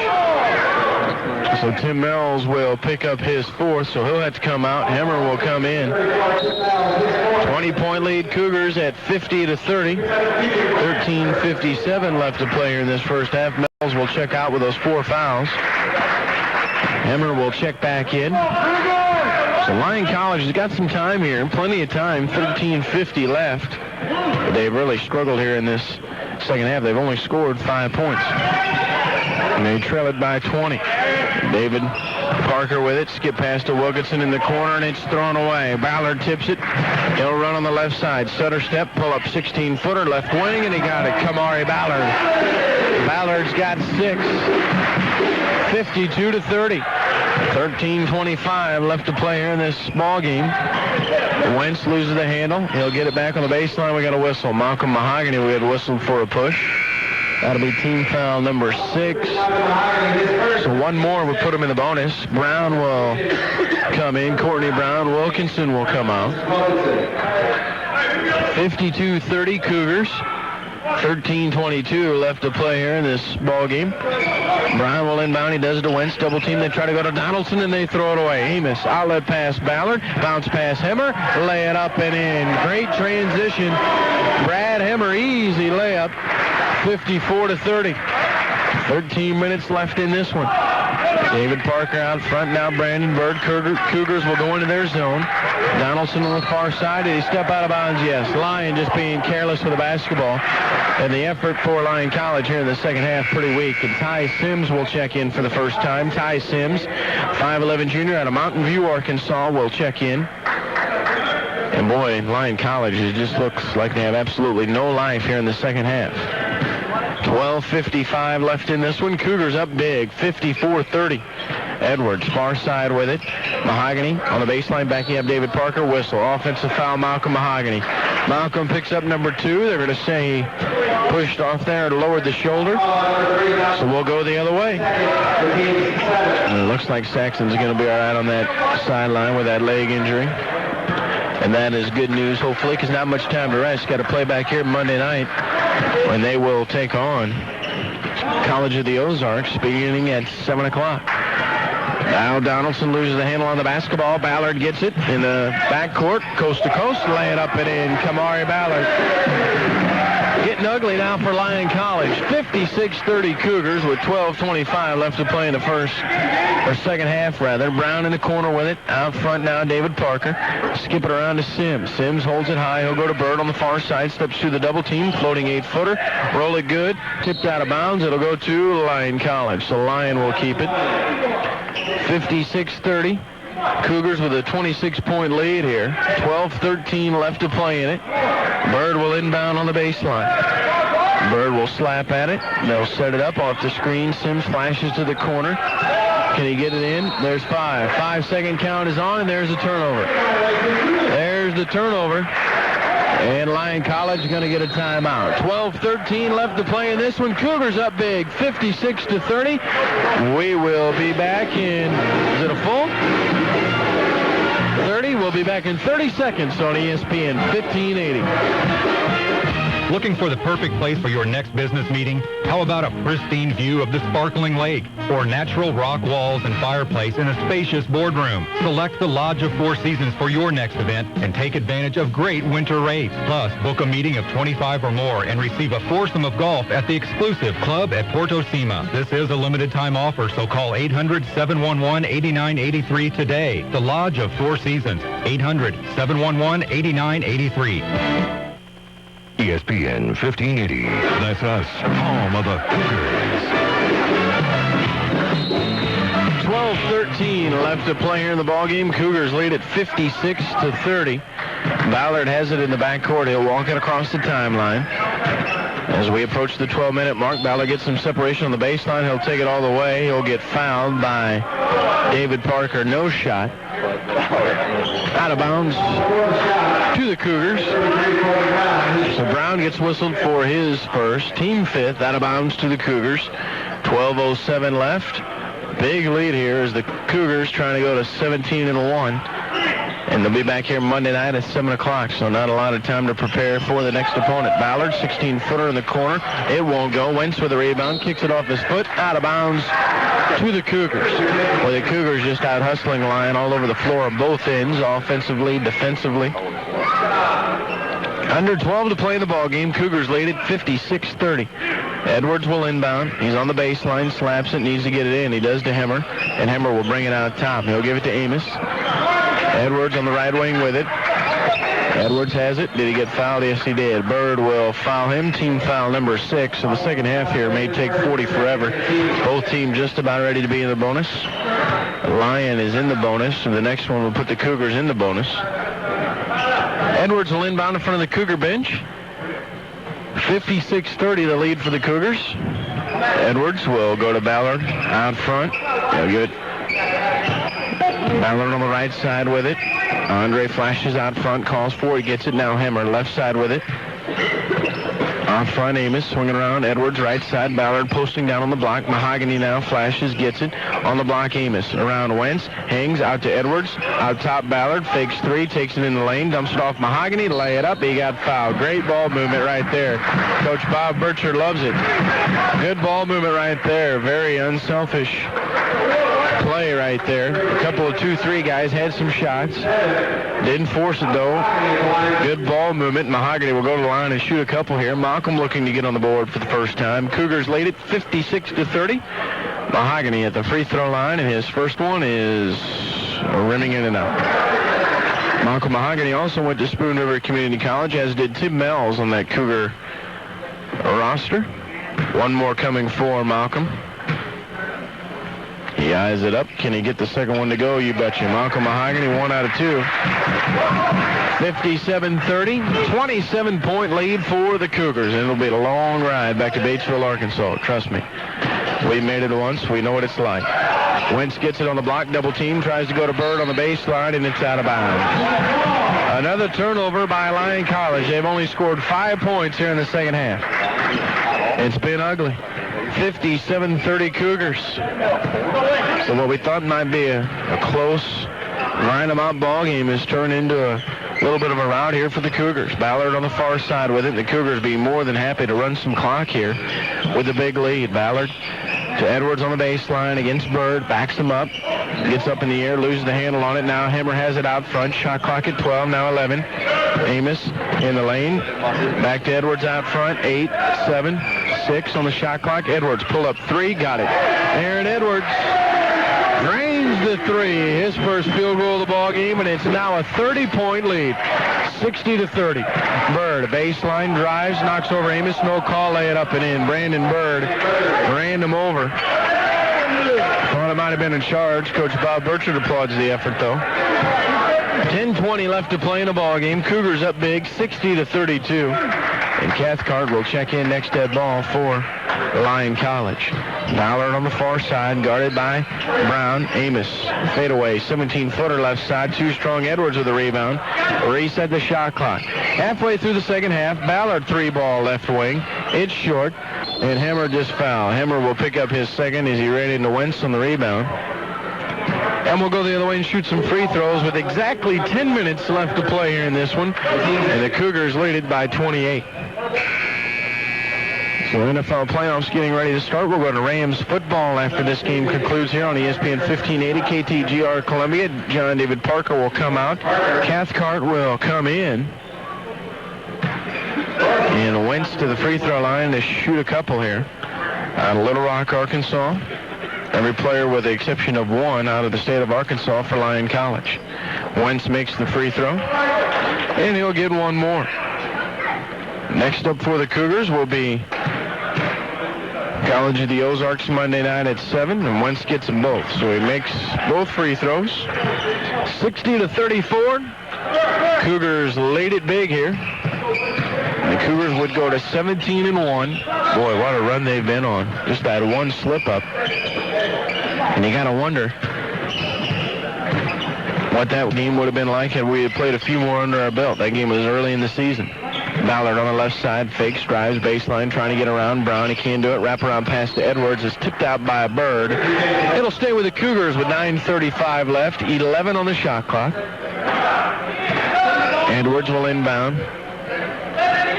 Speaker 1: So Tim Mells will pick up his fourth, so he'll have to come out. Hemmer will come in. 20-point lead, Cougars at 50-30. 13:57 left to play here in this first half. Mells will check out with those 4 fouls. Hemmer will check back in. So Lyon College has got some time here, plenty of time, 13:50 left. But they've really struggled here in this second half. They've only scored 5 points. And they trail it by 20. David Parker with it. Skip pass to Wilkinson in the corner, and it's thrown away. Ballard tips it. He'll run on the left side. Stutter step, pull up 16-footer, left wing, and he got it. Kamari Ballard. Ballard's got 6. 52-30. 13:25 left to play here in this ball game. Wentz loses the handle. He'll get it back on the baseline. We got a whistle. Malcolm Mahogany, we had whistled for a push. That'll be team foul number 6. So one more would put him in the bonus. Brown will come in. Courtney Brown. Wilkinson will come out. 52-30 Cougars. 13:22 left to play here in this ball game. Brown will inbound. He does it to Wentz. Double team. They try to go to Donaldson, and they throw it away. Amos. Outlet pass Ballard. Bounce pass Hemmer. Lay it up and in. Great transition. Brad Hemmer. Easy layup. 54-30. 13 minutes left in this one. David Parker out front now. Brandon Bird. Cougars will go into their zone. Donaldson on the far side. Did he step out of bounds? Yes. Lyon just being careless with the basketball. And the effort for Lyon College here in the second half pretty weak. And Ty Sims will check in for the first time. Ty Sims, 5'11 junior out of Mountain View, Arkansas, will check in. And boy, Lyon College, it just looks like they have absolutely no life here in the second half. 12:55 left in this one. Cougars up big, 54-30. Edwards, far side with it. Mahogany on the baseline, backing up David Parker. Whistle. Offensive foul, Malcolm Mahogany. Malcolm picks up number 2. They're going to say he pushed off there and lowered the shoulder. So we'll go the other way. And it looks like Saxon's going to be all right on that sideline with that leg injury. And that is good news, hopefully, because not much time to rest. Got to play back here Monday night when they will take on College of the Ozarks beginning at 7 o'clock. Now Donaldson loses the handle on the basketball. Ballard gets it in the backcourt, coast to coast, lay it up and in. Kamari Ballard. Getting ugly now for Lyon College. 56-30 Cougars with 12:25 left to play in the second half, rather. Brown in the corner with it. Out front now, David Parker. Skip it around to Sims. Sims holds it high. He'll go to Bird on the far side. Steps through the double team. Floating 8-footer. Roll it good. Tipped out of bounds. It'll go to Lyon College. So Lyon will keep it. 56-30. Cougars with a 26-point lead here. 12-13 left to play in it. Bird will inbound on the baseline. Bird will slap at it. They'll set it up off the screen. Sims flashes to the corner. Can he get it in? There's 5. 5-second count is on, and there's a turnover. There's the turnover. And Lyon College is going to get a timeout. 12-13 left to play in this one. Cougars up big, 56-30. We will be back in, is it a full? 30. We'll be back in 30 seconds on ESPN 1580.
Speaker 2: Looking for the perfect place for your next business meeting? How about a pristine view of the sparkling lake or natural rock walls and fireplace in a spacious boardroom? Select the Lodge of Four Seasons for your next event and take advantage of great winter rates. Plus, book a meeting of 25 or more and receive a foursome of golf at the exclusive club at Porto Cima. This is a limited time offer, so call 800-711-8983 today. The Lodge of Four Seasons, 800-711-8983.
Speaker 3: ESPN 1580. That's us, home of the Cougars.
Speaker 1: 12-13 left to play here in the ballgame. Cougars lead at 56-30. Ballard has it in the backcourt. He'll walk it across the timeline. As we approach the 12-minute mark, Ballard gets some separation on the baseline. He'll take it all the way. He'll get fouled by David Parker. No shot. Out of bounds to the Cougars. So Brown gets whistled for his first. Team fifth, out of bounds to the Cougars. 12:07 left. Big lead here as the Cougars trying to go to 17-1. And they'll be back here Monday night at 7 o'clock, so not a lot of time to prepare for the next opponent. Ballard, 16-footer in the corner. It won't go. Wentz with a rebound, kicks it off his foot, out of bounds to the Cougars. Well, the Cougars just out hustling Lyon all over the floor on both ends, offensively, defensively. Under 12 to play in the ball game. Cougars lead at 56-30. Edwards will inbound. He's on the baseline, slaps it, needs to get it in. He does to Hemmer, and Hemmer will bring it out top. He'll give it to Amos. Edwards on the right wing with it. Edwards has it. Did he get fouled? Yes, he did. Bird will foul him. Team foul number 6. So the second half here may take 40 forever. Both teams just about ready to be in the bonus. Lyon is in the bonus, and the next one will put the Cougars in the bonus. Edwards will inbound in front of the Cougar bench. 56-30 the lead for the Cougars. Edwards will go to Ballard out front. He'll give it. Ballard on the right side with it. Andre flashes out front, calls for it, gets it now. Hemmer left side with it. Off front, Amos swinging around. Edwards right side. Ballard posting down on the block. Mahogany now flashes, gets it on the block. Amos around Wentz, hangs out to Edwards. Out top, Ballard fakes 3, takes it in the lane, dumps it off Mahogany, lay it up. He got fouled. Great ball movement right there. Coach Bob Bircher loves it. Good ball movement right there. Very unselfish play right there. A couple of 2-3 guys had some shots. Didn't force it though. Good ball movement. Mahogany will go to the line and shoot a couple here. Malcolm looking to get on the board for the first time. Cougars lead it 56-30. Mahogany at the free throw line, and his first one is rimming in and out. Malcolm Mahogany also went to Spoon River Community College, as did Tim Mells on that Cougar roster. One more coming for Malcolm. He eyes it up. Can he get the second one to go? You betcha. Malcolm Mahogany, 1 out of 2. 57-30, 27-point lead for the Cougars. And it'll be a long ride back to Batesville, Arkansas. Trust me. We made it once. We know what it's like. Wentz gets it on the block. Double team. Tries to go to Bird on the baseline, and it's out of bounds. Another turnover by Lyon College. They've only scored 5 points here in the second half. It's been ugly. 57-30 Cougars. So what we thought might be a close line-em-out ball game has turned into a little bit of a rout here for the Cougars. Ballard on the far side with it. The Cougars being more than happy to run some clock here with a big lead. Ballard to Edwards on the baseline against Bird. Backs him up. Gets up in the air. Loses the handle on it. Now Hemmer has it out front. Shot clock at 12. Now 11. Amos in the lane. Back to Edwards out front. 8, 7, 6 on the shot clock. Edwards pull up 3. Got it. Aaron Edwards drains the 3. His first field goal of the ball game, and it's now a 30-point lead. 60-30. Bird, baseline, drives, knocks over Amos. No call, lay it up and in. Brandon Bird ran him over. Thought it might have been in charge. Coach Bob Burchard applauds the effort, though. 10:20 left to play in the ball game. Cougars up big, 60-32. And Cathcart will check in next dead ball for Lyon College. Ballard on the far side, guarded by Brown. Amos, fadeaway, 17-footer left side. Too strong. Edwards with the rebound. Reset the shot clock. Halfway through the second half, Ballard 3-ball left wing. It's short, and Hemmer just fouled. Hemmer will pick up his second as he ran into Wentz on the rebound. And we'll go the other way and shoot some free throws with exactly 10 minutes left to play here in this one. And the Cougars lead it by 28. So NFL playoffs getting ready to start. We're going to Rams football after this game concludes here on ESPN 1580 KTGR Columbia. John David Parker will come out. Cathcart will come in. And Wentz to the free throw line to shoot a couple here. Out of Little Rock, Arkansas. Every player with the exception of one out of the state of Arkansas for Lyon College. Wentz makes the free throw. And he'll get one more. Next up for the Cougars will be College of the Ozarks Monday night at 7, and Wentz gets them both. So he makes both free throws. 60-34. Cougars lead it big here. The Cougars would go to 17-1. Boy, what a run they've been on. Just that one slip-up. And you got to wonder what that game would have been like had we had played a few more under our belt. That game was early in the season. Ballard on the left side, fakes, drives, baseline, trying to get around Brown. He can't do it. Wraparound pass to Edwards is tipped out by Bird. It'll stay with the Cougars with 9:35 left, 11 on the shot clock. Edwards will inbound.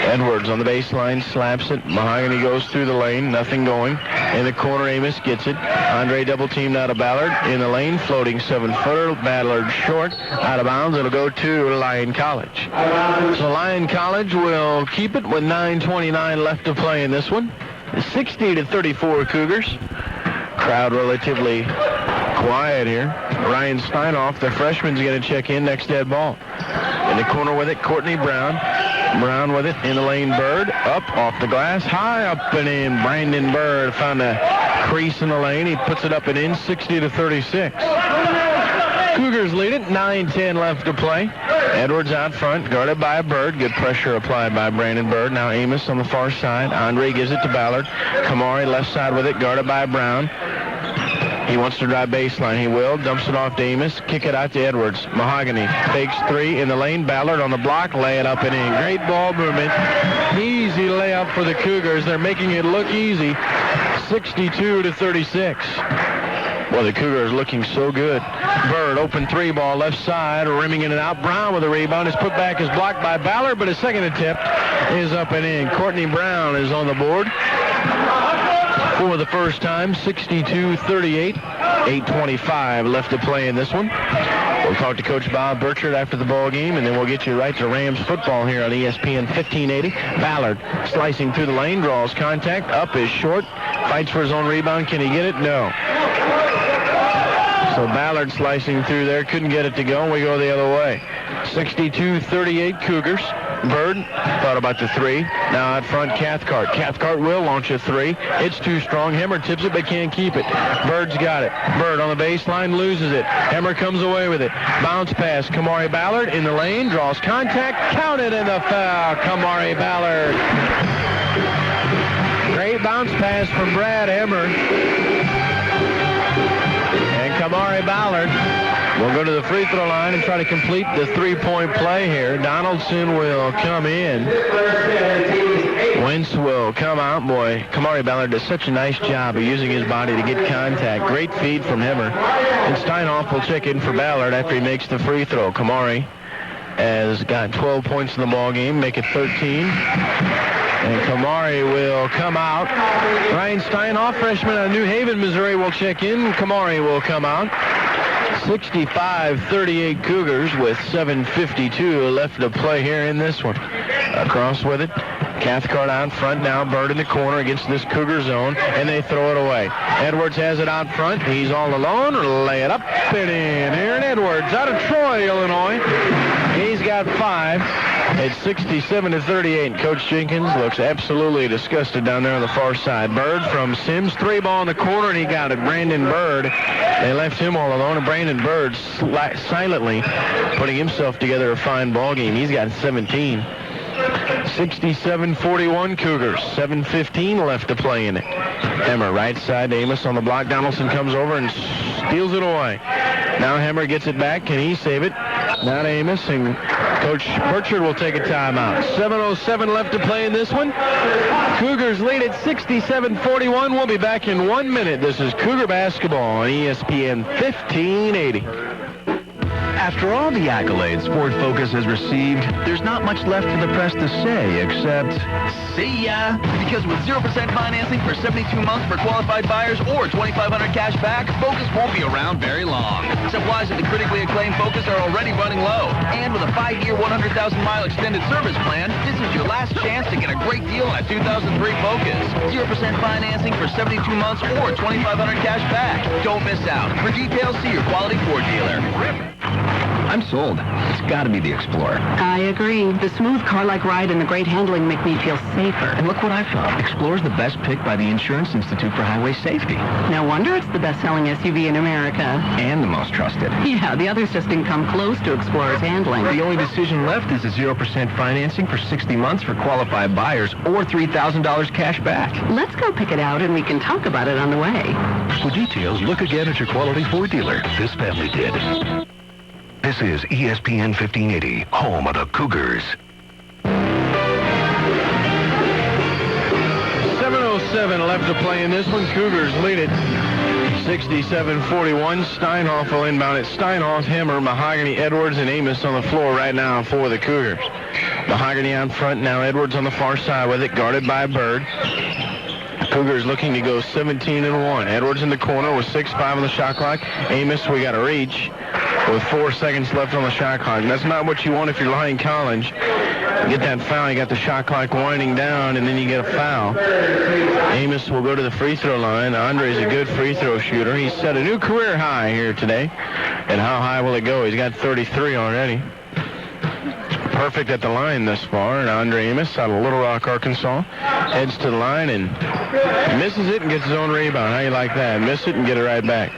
Speaker 1: Edwards on the baseline, slaps it. Mahogany goes through the lane, nothing going. In the corner, Amos gets it. Andre double teamed out of Ballard. In the lane, floating 7-footer. Ballard short, out of bounds. It'll go to Lyon College. So Lyon College will keep it with 9:29 left to play in this one. 60-34 Cougars. Crowd relatively quiet here. Ryan Steinoff, the freshman's going to check in next dead ball. In the corner with it, Courtney Brown. Brown with it, in the lane, Bird, up, off the glass, high up and in. Brandon Bird found a crease in the lane. He puts it up and in, 60-36. Cougars lead it, 9:10 left to play. Edwards out front, guarded by Bird. Good pressure applied by Brandon Bird. Now Amos on the far side. Andre gives it to Ballard. Kamari left side with it, guarded by Brown. He wants to drive baseline. He will. Dumps it off to Amos. Kick it out to Edwards. Mahogany fakes three in the lane. Ballard on the block. Lay it up and in. Great ball movement. Easy layup for the Cougars. They're making it look easy. 62-36. Well, the Cougars looking so good. Bird, open three ball, left side, rimming in and out. Brown with a rebound. His putback is blocked by Ballard, but his second attempt is up and in. Courtney Brown is on the board for the first time, 62-38. 8:25 left to play in this one. We'll talk to Coach Bob Burchard after the ball game, and then we'll get you right to Rams football here on ESPN 1580. Ballard slicing through the lane, draws contact, up is short, fights for his own rebound. Can he get it? No. So Ballard slicing through there, couldn't get it to go, and we go the other way. 62-38 Cougars. Bird thought about the three. Now out front, Cathcart. Cathcart will launch a three. It's too strong. Hemmer tips it, but can't keep it. Bird's got it. Bird on the baseline, loses it. Hemmer comes away with it. Bounce pass. Kamari Ballard in the lane, draws contact. Counted in the foul. Kamari Ballard. Great bounce pass from Brad Hemmer. And Kamari Ballard will go to the free throw line and try to complete the three-point play here. Donaldson will come in. Wentz will come out. Boy, Kamari Ballard does such a nice job of using his body to get contact. Great feed from Hemmer. And Steinhoff will check in for Ballard after he makes the free throw. Kamari has got 12 points in the ball game, make it 13. And Kamari will come out. Ryan Steinhoff, freshman out of New Haven, Missouri, will check in. Kamari will come out. 65-38 Cougars with 7:52 left to play here in this one. Across with it. Cathcart out front now. Bird in the corner against this Cougar zone, and they throw it away. Edwards has it out front. He's all alone. Lay it up and in. Aaron Edwards out of Troy, Illinois. He's got 5. It's 67-38. Coach Jenkins looks absolutely disgusted down there on the far side. Bird from Sims, 3 ball in the corner, and he got it. Brandon Bird, they left him all alone, and Brandon Bird silently putting himself together a fine ball game. He's got 17. 67-41 Cougars. 7:15 left to play in it. Hemmer right side. Amos on the block. Donaldson comes over and steals it away. Now Hemmer gets it back. Can he save it? Not Amos, and Coach Burchard will take a timeout. 7:07 left to play in this one. Cougars lead at 67-41. We'll be back in 1 minute. This is Cougar Basketball on ESPN 1580.
Speaker 6: After all the accolades Ford Focus has received, there's not much left for the press to say except,
Speaker 7: see ya! Because with 0% financing for 72 months for qualified buyers or $2,500 cash back, Focus won't be around very long. Supplies of the critically acclaimed Focus are already running low. And with a 5-year, 100,000-mile extended service plan, this is your last chance to get a great deal on a 2003 Focus. 0% financing for 72 months or $2,500 cash back. Don't miss out. For details, see your quality Ford dealer.
Speaker 6: I'm sold. It's got to be the Explorer.
Speaker 8: I agree. The smooth car-like ride and the great handling make me feel safer.
Speaker 6: And look what I found. Explorer's the best pick by the Insurance Institute for Highway Safety.
Speaker 8: No wonder it's the best-selling SUV in America.
Speaker 6: And the most trusted.
Speaker 8: Yeah, the others just didn't come close to Explorer's handling.
Speaker 6: The only decision left is a 0% financing for 60 months for qualified buyers or $3,000 cash back.
Speaker 8: Let's go pick it out and we can talk about it on the way.
Speaker 3: For details, look again at your quality Ford dealer. This family did. This is ESPN 1580, home of the Cougars.
Speaker 1: 7:07 left to play in this one. Cougars lead it 67-41. Steinhoff will inbound it. Steinhoff, Hemmer, Mahogany, Edwards, and Amos on the floor right now for the Cougars. Mahogany on front, now Edwards on the far side with it, guarded by Bird. Cougars looking to go 17-1. Edwards in the corner with 6:5 on the shot clock. Amos, we got to reach with 4 seconds left on the shot clock. And that's not what you want if you're Lyon College. You get that foul, you got the shot clock winding down, and then you get a foul. Amos will go to the free throw line. Andre's a good free throw shooter. He's set a new career high here today. And how high will it go? He's got 33 already. Perfect at the line thus far. And Andre Amos out of Little Rock, Arkansas, heads to the line and misses it and gets his own rebound. How you like that? Miss it and get it right back.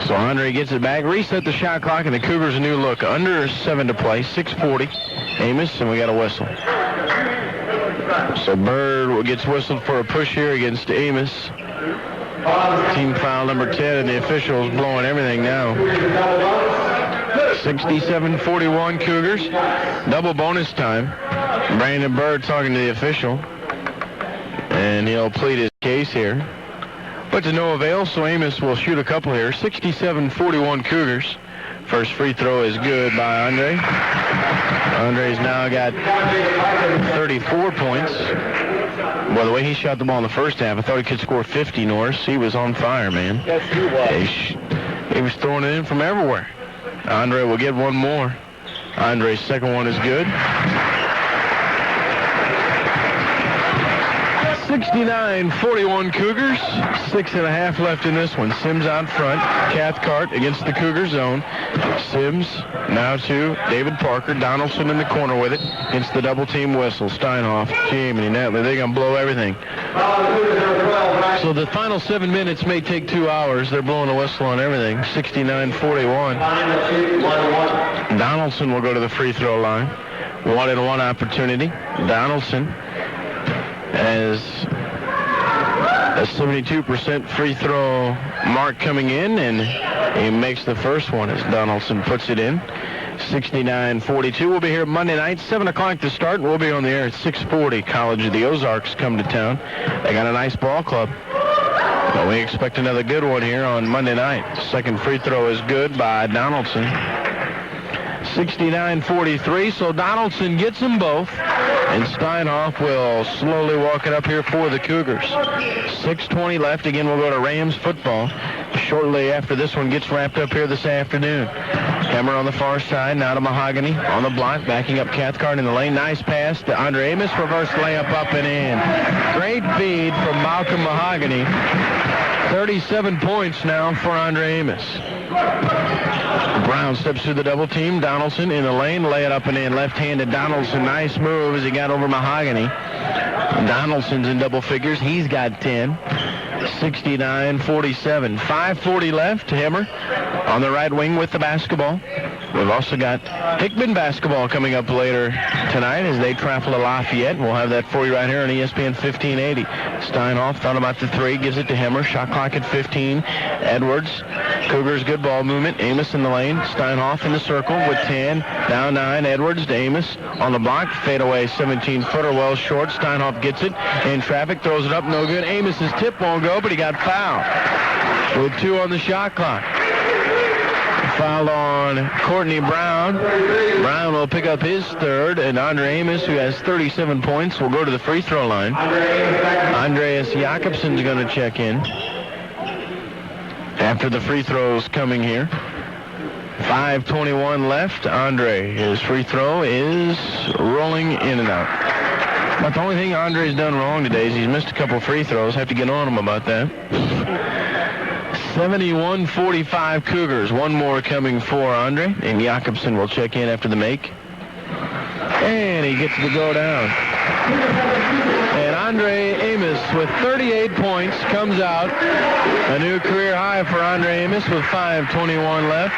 Speaker 1: So Andre gets it back, reset the shot clock, and the Cougars a new look. Under 7 to play, 6:40. Amos, and we got a whistle. So Bird gets whistled for a push here against Amos. Team foul number 10, and the officials blowing everything now. 67-41 Cougars. Double bonus time. Brandon Bird talking to the official. And he'll plead his case here. But to no avail, so Amos will shoot a couple here. 67-41 Cougars. First free throw is good by Andre. Andre's now got 34 points. Well, the way he shot the ball in the first half, I thought he could score 50, Norris. He was on fire, man. Yes, he was. He was throwing it in from everywhere. Andre will get one more. Andre's second one is good. 69-41 Cougars. 6.5 left in this one. Sims out front. Cathcart against the Cougar zone. Sims now to David Parker. Donaldson in the corner with it. Against the double team whistle. Steinhoff, Jamie, Netley. They're going to blow everything. So the final 7 minutes may take 2 hours. They're blowing a whistle on everything. 69-41. Donaldson will go to the free throw line. 1-and-1 opportunity. Donaldson has a 72% free throw mark coming in, and he makes the first one as Donaldson puts it in. 69-42. We'll be here Monday night, 7 o'clock to start, and we'll be on the air at 6:40. College of the Ozarks come to town. They got a nice ball club. But we expect another good one here on Monday night. Second free throw is good by Donaldson. 69-43, so Donaldson gets them both, and Steinhoff will slowly walk it up here for the Cougars. 6:20 left. Again, we'll go to Rams football. shortly after this one gets wrapped up here this afternoon. Hammer on the far side, now to Mahogany on the block, backing up Cathcart in the lane. Nice pass to Andre Amos, reverse layup up and in. Great feed from Malcolm Mahogany. 37 points now for Andre Amos. Brown steps through the double team. Donaldson in the lane, lay it up and in. Left-handed Donaldson, nice move as he got over Mahogany. Donaldson's in double figures. He's got 10. 69-47. 5:40 left. Hammer on the right wing with the basketball. We've also got Hickman basketball coming up later tonight as they travel to Lafayette. We'll have that for you right here on ESPN 1580. Steinhoff thought about the three, gives it to Hammer. Shot clock at 15. Edwards. Cougars good ball movement. Amos in the lane. Steinhoff in the circle with 10. Down 9. Edwards to Amos on the block. Fadeaway 17-footer, well short. Steinhoff gets it in traffic, throws it up, no good. Amos's tip won't go, but he got fouled with 2 on the shot clock. Foul on Courtney Brown. Brown will pick up his third, and Andre Amos, who has 37 points, will go to the free throw line. Andreas Jakobsen's going to check in after the free throws coming here. 5:21 left. Andre, his free throw is rolling in and out. But the only thing Andre's done wrong today is he's missed a couple free throws. Have to get on him about that. 71-45 Cougars. One more coming for Andre, and Jakobsen will check in after the make. And he gets to go down. And Andre Amos with 38 points comes out. A new career high for Andre Amos with 5:21 left.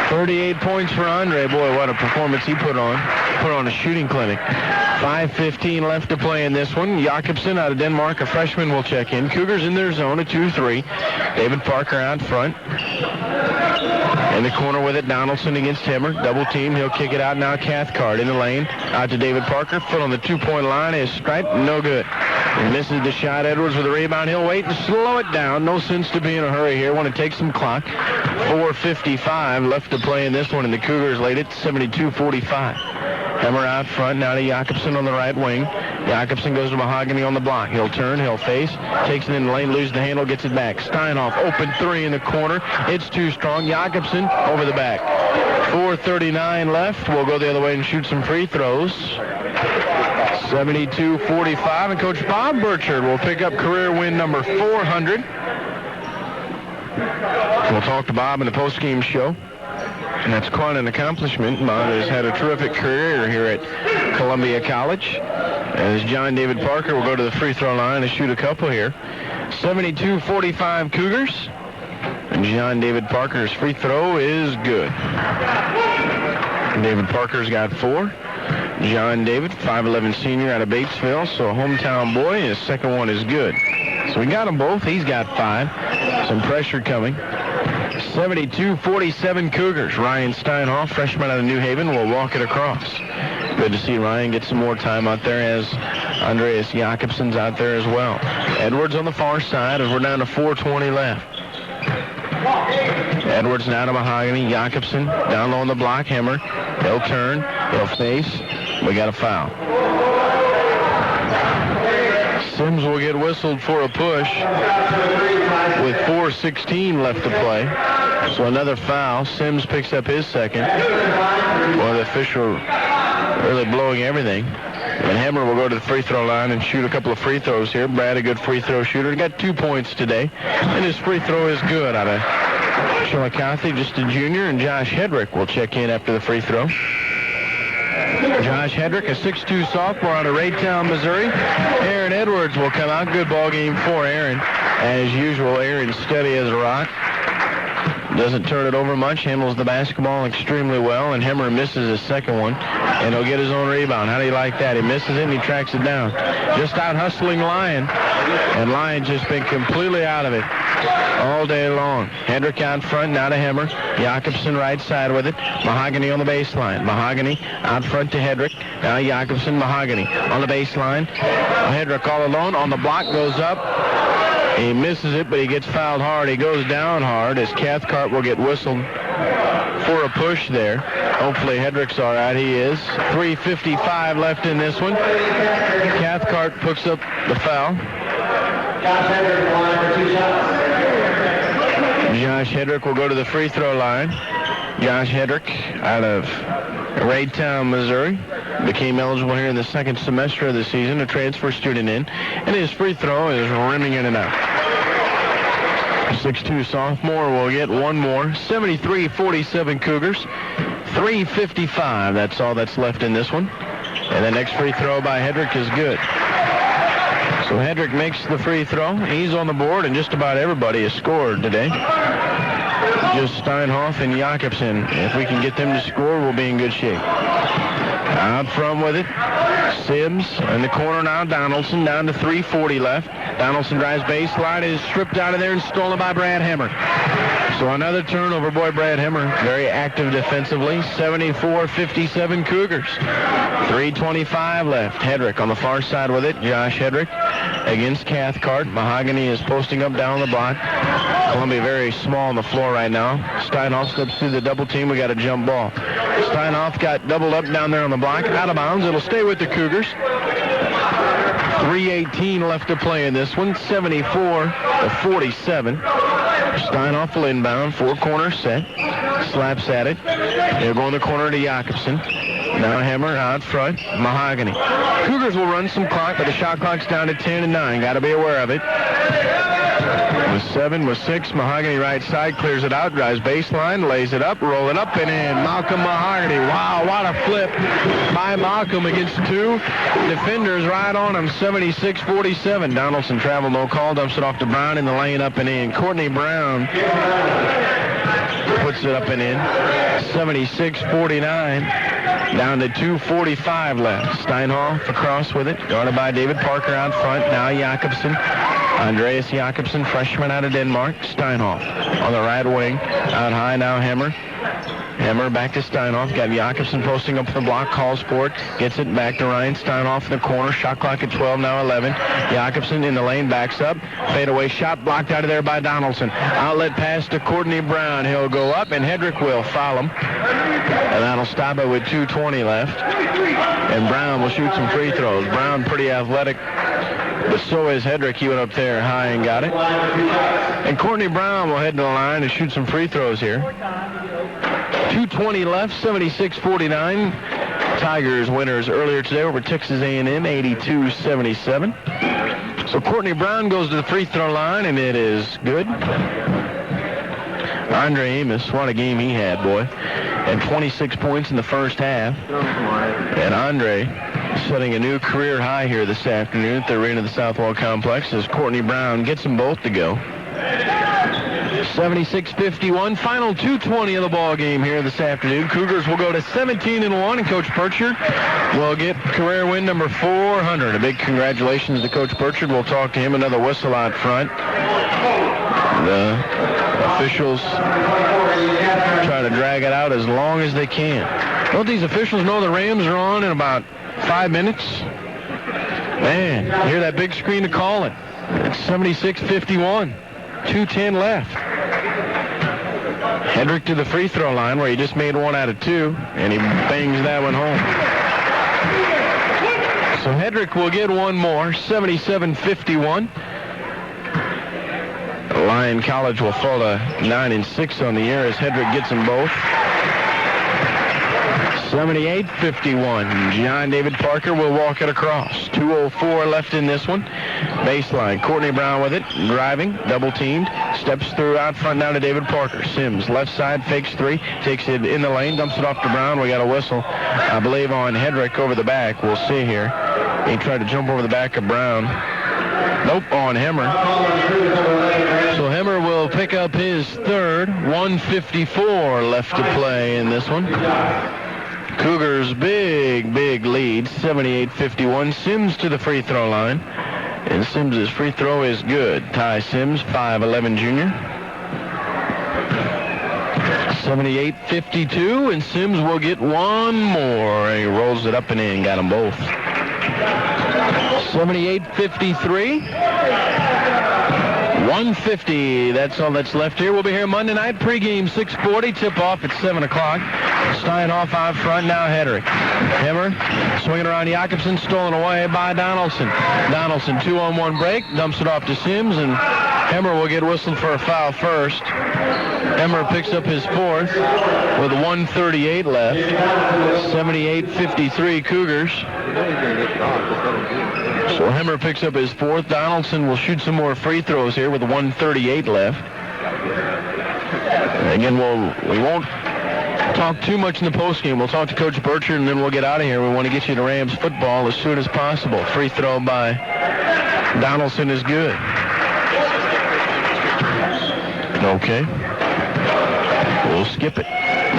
Speaker 1: 38 points for Andre. Boy, what a performance he put on. Put on a shooting clinic. 5:15 left to play in this one. Jakobsen out of Denmark, a freshman, will check in. Cougars in their zone, a 2-3. David Parker out front. In the corner with it, Donaldson against Hammer. Double team, he'll kick it out now. Cathcart in the lane. Out to David Parker. Foot on the 2-point line is striped. No good. He misses the shot. Edwards with a rebound. He'll wait and slow it down. No sense to be in a hurry here. Want to take some clock. 4:55 left to play in this one, and the Cougars lead it 72-45. Hammer out front, now to Jakobsen on the right wing. Jakobsen goes to Mahogany on the block. He'll turn, he'll face, takes it in the lane, loses the handle, gets it back. Steinhoff, open three in the corner. It's too strong. Jakobsen over the back. 4:39 left. We'll go the other way and shoot some free throws. 72-45, and Coach Bob Burchard will pick up career win number 400. We'll talk to Bob in the post-game show. And that's quite an accomplishment. Bob has had a terrific career here at Columbia College. As John David Parker will go to the free throw line and shoot a couple here. 72-45 Cougars. And John David Parker's free throw is good. David Parker's got 4. John David, 5'11 senior out of Batesville, so a hometown boy. His second one is good. So we got them both. He's got 5. Some pressure coming. 72-47 Cougars. Ryan Steinhoff, freshman out of New Haven, will walk it across. Good to see Ryan get some more time out there as Andreas Jakobsen's out there as well. Edwards on the far side as we're down to 4:20 left. Edwards now to Mahogany. Jakobsen down low on the block. Hammer. He'll turn. He'll face. We got a foul. Sims will get whistled for a push with 4:16 left to play. So another foul. Sims picks up his second. Well, the official really blowing everything. And Hammer will go to the free throw line and shoot a couple of free throws here. Brad, a good free throw shooter. He got 2 points today. And his free throw is good out of Chillicothe, just a junior. And Josh Hedrick will check in after the free throw. Josh Hedrick, a 6'2 sophomore out of Raytown, Missouri. Aaron Edwards will come out. Good ball game for Aaron. As usual, Aaron steady as a rock. Doesn't turn it over much. Handles the basketball extremely well. And Hammer misses his second one. And he'll get his own rebound. How do you like that? He misses it and he tracks it down. Just out hustling Lyon. And Lyon just been completely out of it all day long. Hedrick out front, now to Hammer. Jakobsen right side with it. Mahogany on the baseline. Mahogany out front to Hedrick. Now Jakobsen, Mahogany on the baseline. Hedrick all alone on the block, goes up. He misses it, but he gets fouled hard. He goes down hard as Cathcart will get whistled for a push there. Hopefully Hedrick's all right. He is. 3:55 left in this one. Cathcart picks up the foul. Josh Hedrick will go to the free throw line. Josh Hedrick out of Raytown, Missouri. Became eligible here in the second semester of the season, a transfer student in. And his free throw is rimming in and out. 6'2 sophomore will get one more. 73-47 Cougars. 3:55. That's all that's left in this one. And the next free throw by Hedrick is good. So Hedrick makes the free throw. He's on the board, and just about everybody has scored today. Just Steinhoff and Jakobsen. If we can get them to score, we'll be in good shape. Out front with it. Sims in the corner now. Donaldson down to 3:40 left. Donaldson drives baseline, is stripped out of there and stolen by Brad Hemmer. So another turnover. Boy, Brad Hemmer, very active defensively. 74-57 Cougars. 3:25 left. Hedrick on the far side with it. Josh Hedrick against Cathcart. Mahogany is posting up down the block. Columbia very small on the floor right now. Steinhoff steps through the double team. We got a jump ball. Steinhoff got doubled up down there on the block. Out of bounds. It'll stay with the Cougars. 3:18 left to play in this one. 74-47. Steinhoff will inbound. Four-corner set. Slaps at it. They'll go in the corner to Jakobsen. Now Hemmer out front. Mahogany. Cougars will run some clock, but the shot clock's down to 10 and 9. Got to be aware of it. With 7, with 6, Mahogany right side, clears it out, drives baseline, lays it up, roll it up and in. Malcolm Mahogany. Wow, what a flip by Malcolm against 2 defenders right on him. 76-47. Donaldson travel, no call, dumps it off to Brown in the lane, up and in. Courtney Brown puts it up and in. 76-49. Down to 2:45 left. Steinhoff across with it, guarded by David Parker out front. Now Jakobsen. Andreas Jakobsen, freshman out of Denmark. Steinhoff on the right wing. Out high now Hemmer. Hemmer back to Steinhoff. Got Jakobsen posting up the block. Calls for it. Gets it back to Ryan Steinhoff in the corner. Shot clock at 12, now 11. Jakobsen in the lane, backs up. Fadeaway shot blocked out of there by Donaldson. Outlet pass to Courtney Brown. He'll go up, and Hedrick will foul him. And that'll stop it with 2:20 left. And Brown will shoot some free throws. Brown pretty athletic, but so is Hedrick. He went up there high and got it. And Courtney Brown will head to the line and shoot some free throws here. 2:20 left, 76-49. Tigers winners earlier today over Texas A&M, 82-77. So Courtney Brown goes to the free throw line, and it is good. Andre Amos, what a game he had, boy. And 26 points in the first half. And Andre setting a new career high here this afternoon at the arena of the Southwall Complex as Courtney Brown gets them both to go. 76-51, final 2:20 of the ball game here this afternoon. Cougars will go to 17-1, and Coach Pritchard will get career win number 400. A big congratulations to Coach Pritchard. We'll talk to him. Another whistle out front. The officials try to drag it out as long as they can. Don't these officials know the Rams are on in about 5 minutes? Man, hear that big screen to call it. It's 76-51. 2:10 left. Hedrick to the free throw line where he just made 1 out of 2, and he bangs that one home. So Hedrick will get one more, 77-51. Lyon College will fall to 9-6 on the year as Hedrick gets them both. 78-51. John David Parker will walk it across. 2:04 left in this one. Baseline. Courtney Brown with it. Driving. Double teamed. Steps through out front now to David Parker. Sims left side fakes 3. Takes it in the lane. Dumps it off to Brown. We got a whistle, I believe, on Hedrick over the back. We'll see here. He tried to jump over the back of Brown. Nope, on Hemmer. So Hemmer will pick up his third. 1:54 left to play in this one. Cougars big lead, 78-51. Sims to the free throw line. And Sims' free throw is good. Ty Sims, 5'11 junior. 78-52, and Sims will get one more. He rolls it up and in, got them both. 78-53. 150, that's all that's left here. We'll be here Monday night, pregame 6:40, tip-off at 7 o'clock. Steinhoff out front, now Hedrick. Hemmer swinging around Jakobsen, stolen away by Donaldson. Donaldson, 2-on-1 break, dumps it off to Sims, and Hemmer will get whistled for a foul first. Hemmer picks up his fourth with 1:38 left. 78-53 Cougars. So Hemmer picks up his fourth. Donaldson will shoot some more free throws here with 1:38 left. Again, we won't talk too much in the postgame. We'll talk to Coach Burchard, and then we'll get out of here. We want to get you to Rams football as soon as possible. Free throw by Donaldson is good. Okay. We'll skip it.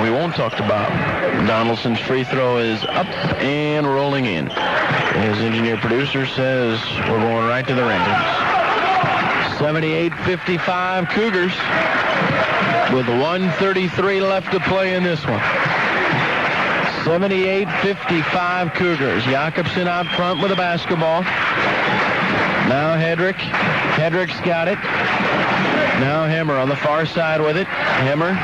Speaker 1: We won't talk about Donaldson's free throw is up and rolling in. His engineer producer says we're going right to the Rams. 78-55 Cougars with 1:33 left to play in this one. 78-55 Cougars. Jakobsen out front with a basketball. Now Hedrick. Hedrick's got it. Now Hemmer on the far side with it. Hemmer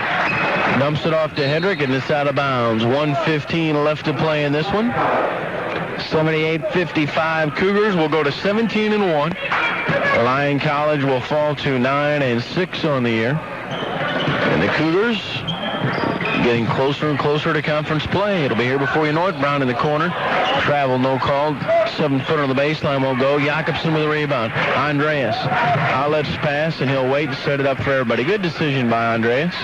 Speaker 1: dumps it off to Hedrick, and it's out of bounds. 1:15 left to play in this one. 78-55 Cougars will go to 17-1. Lyon College will fall to 9-6 on the year. And the Cougars getting closer and closer to conference play. It'll be here before you know it. Brown in the corner. Travel, no call. 7-foot on the baseline will go. Jakobsen with a rebound. Andreas. Outlets pass, and he'll wait and set it up for everybody. Good decision by Andreas.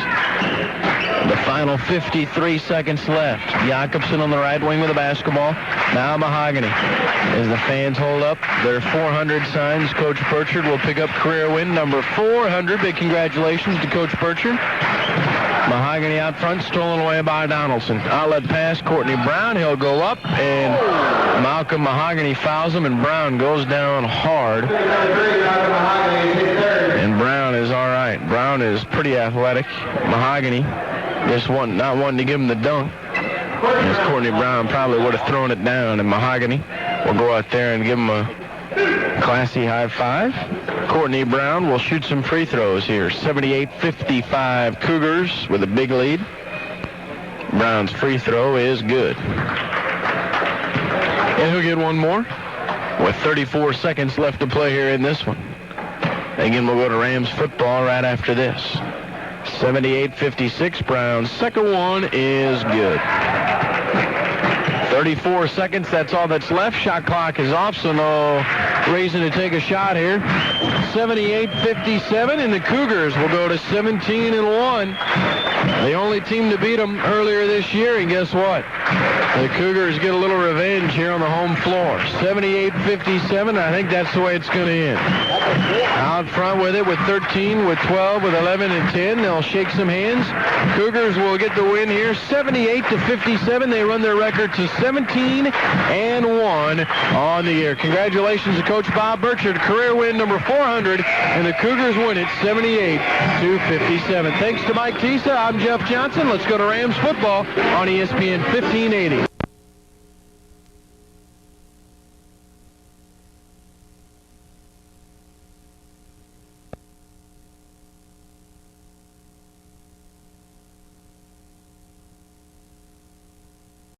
Speaker 1: The final 53 seconds left. Jakobsen on the right wing with a basketball. Now Mahogany. As the fans hold up their 400 signs, Coach Burchard will pick up career win number 400. Big congratulations to Coach Burchard. Mahogany out front, stolen away by Donaldson. Outlet pass, Courtney Brown. He'll go up, and Malcolm Mahogany fouls him, and Brown goes down hard. And Brown is all right. Brown is pretty athletic. Mahogany just not wanting to give him the dunk. As Courtney Brown probably would have thrown it down, and Mahogany will go out there and give him a classy high five. Courtney Brown will shoot some free throws here. 78-55 Cougars with a big lead. Brown's free throw is good. And he'll get one more with 34 seconds left to play here in this one. Again, we'll go to Rams football right after this. 78-56 Brown's second one is good. 34 seconds, that's all that's left. Shot clock is off, so no reason to take a shot here. 78-57, and the Cougars will go to 17-1. The only team to beat them earlier this year, and guess what? The Cougars get a little revenge here on the home floor. 78-57, I think that's the way it's going to end. Out front with it with 13, with 12, with 11, and 10. They'll shake some hands. Cougars will get the win here. 78-57, they run their record to 17-1 on the year. Congratulations to Coach Bob Burchard, career win number 400, and the Cougars win it 78-57. Thanks to Mike Tisa, I'm Jeff Johnson. Let's go to Rams football on ESPN 1580.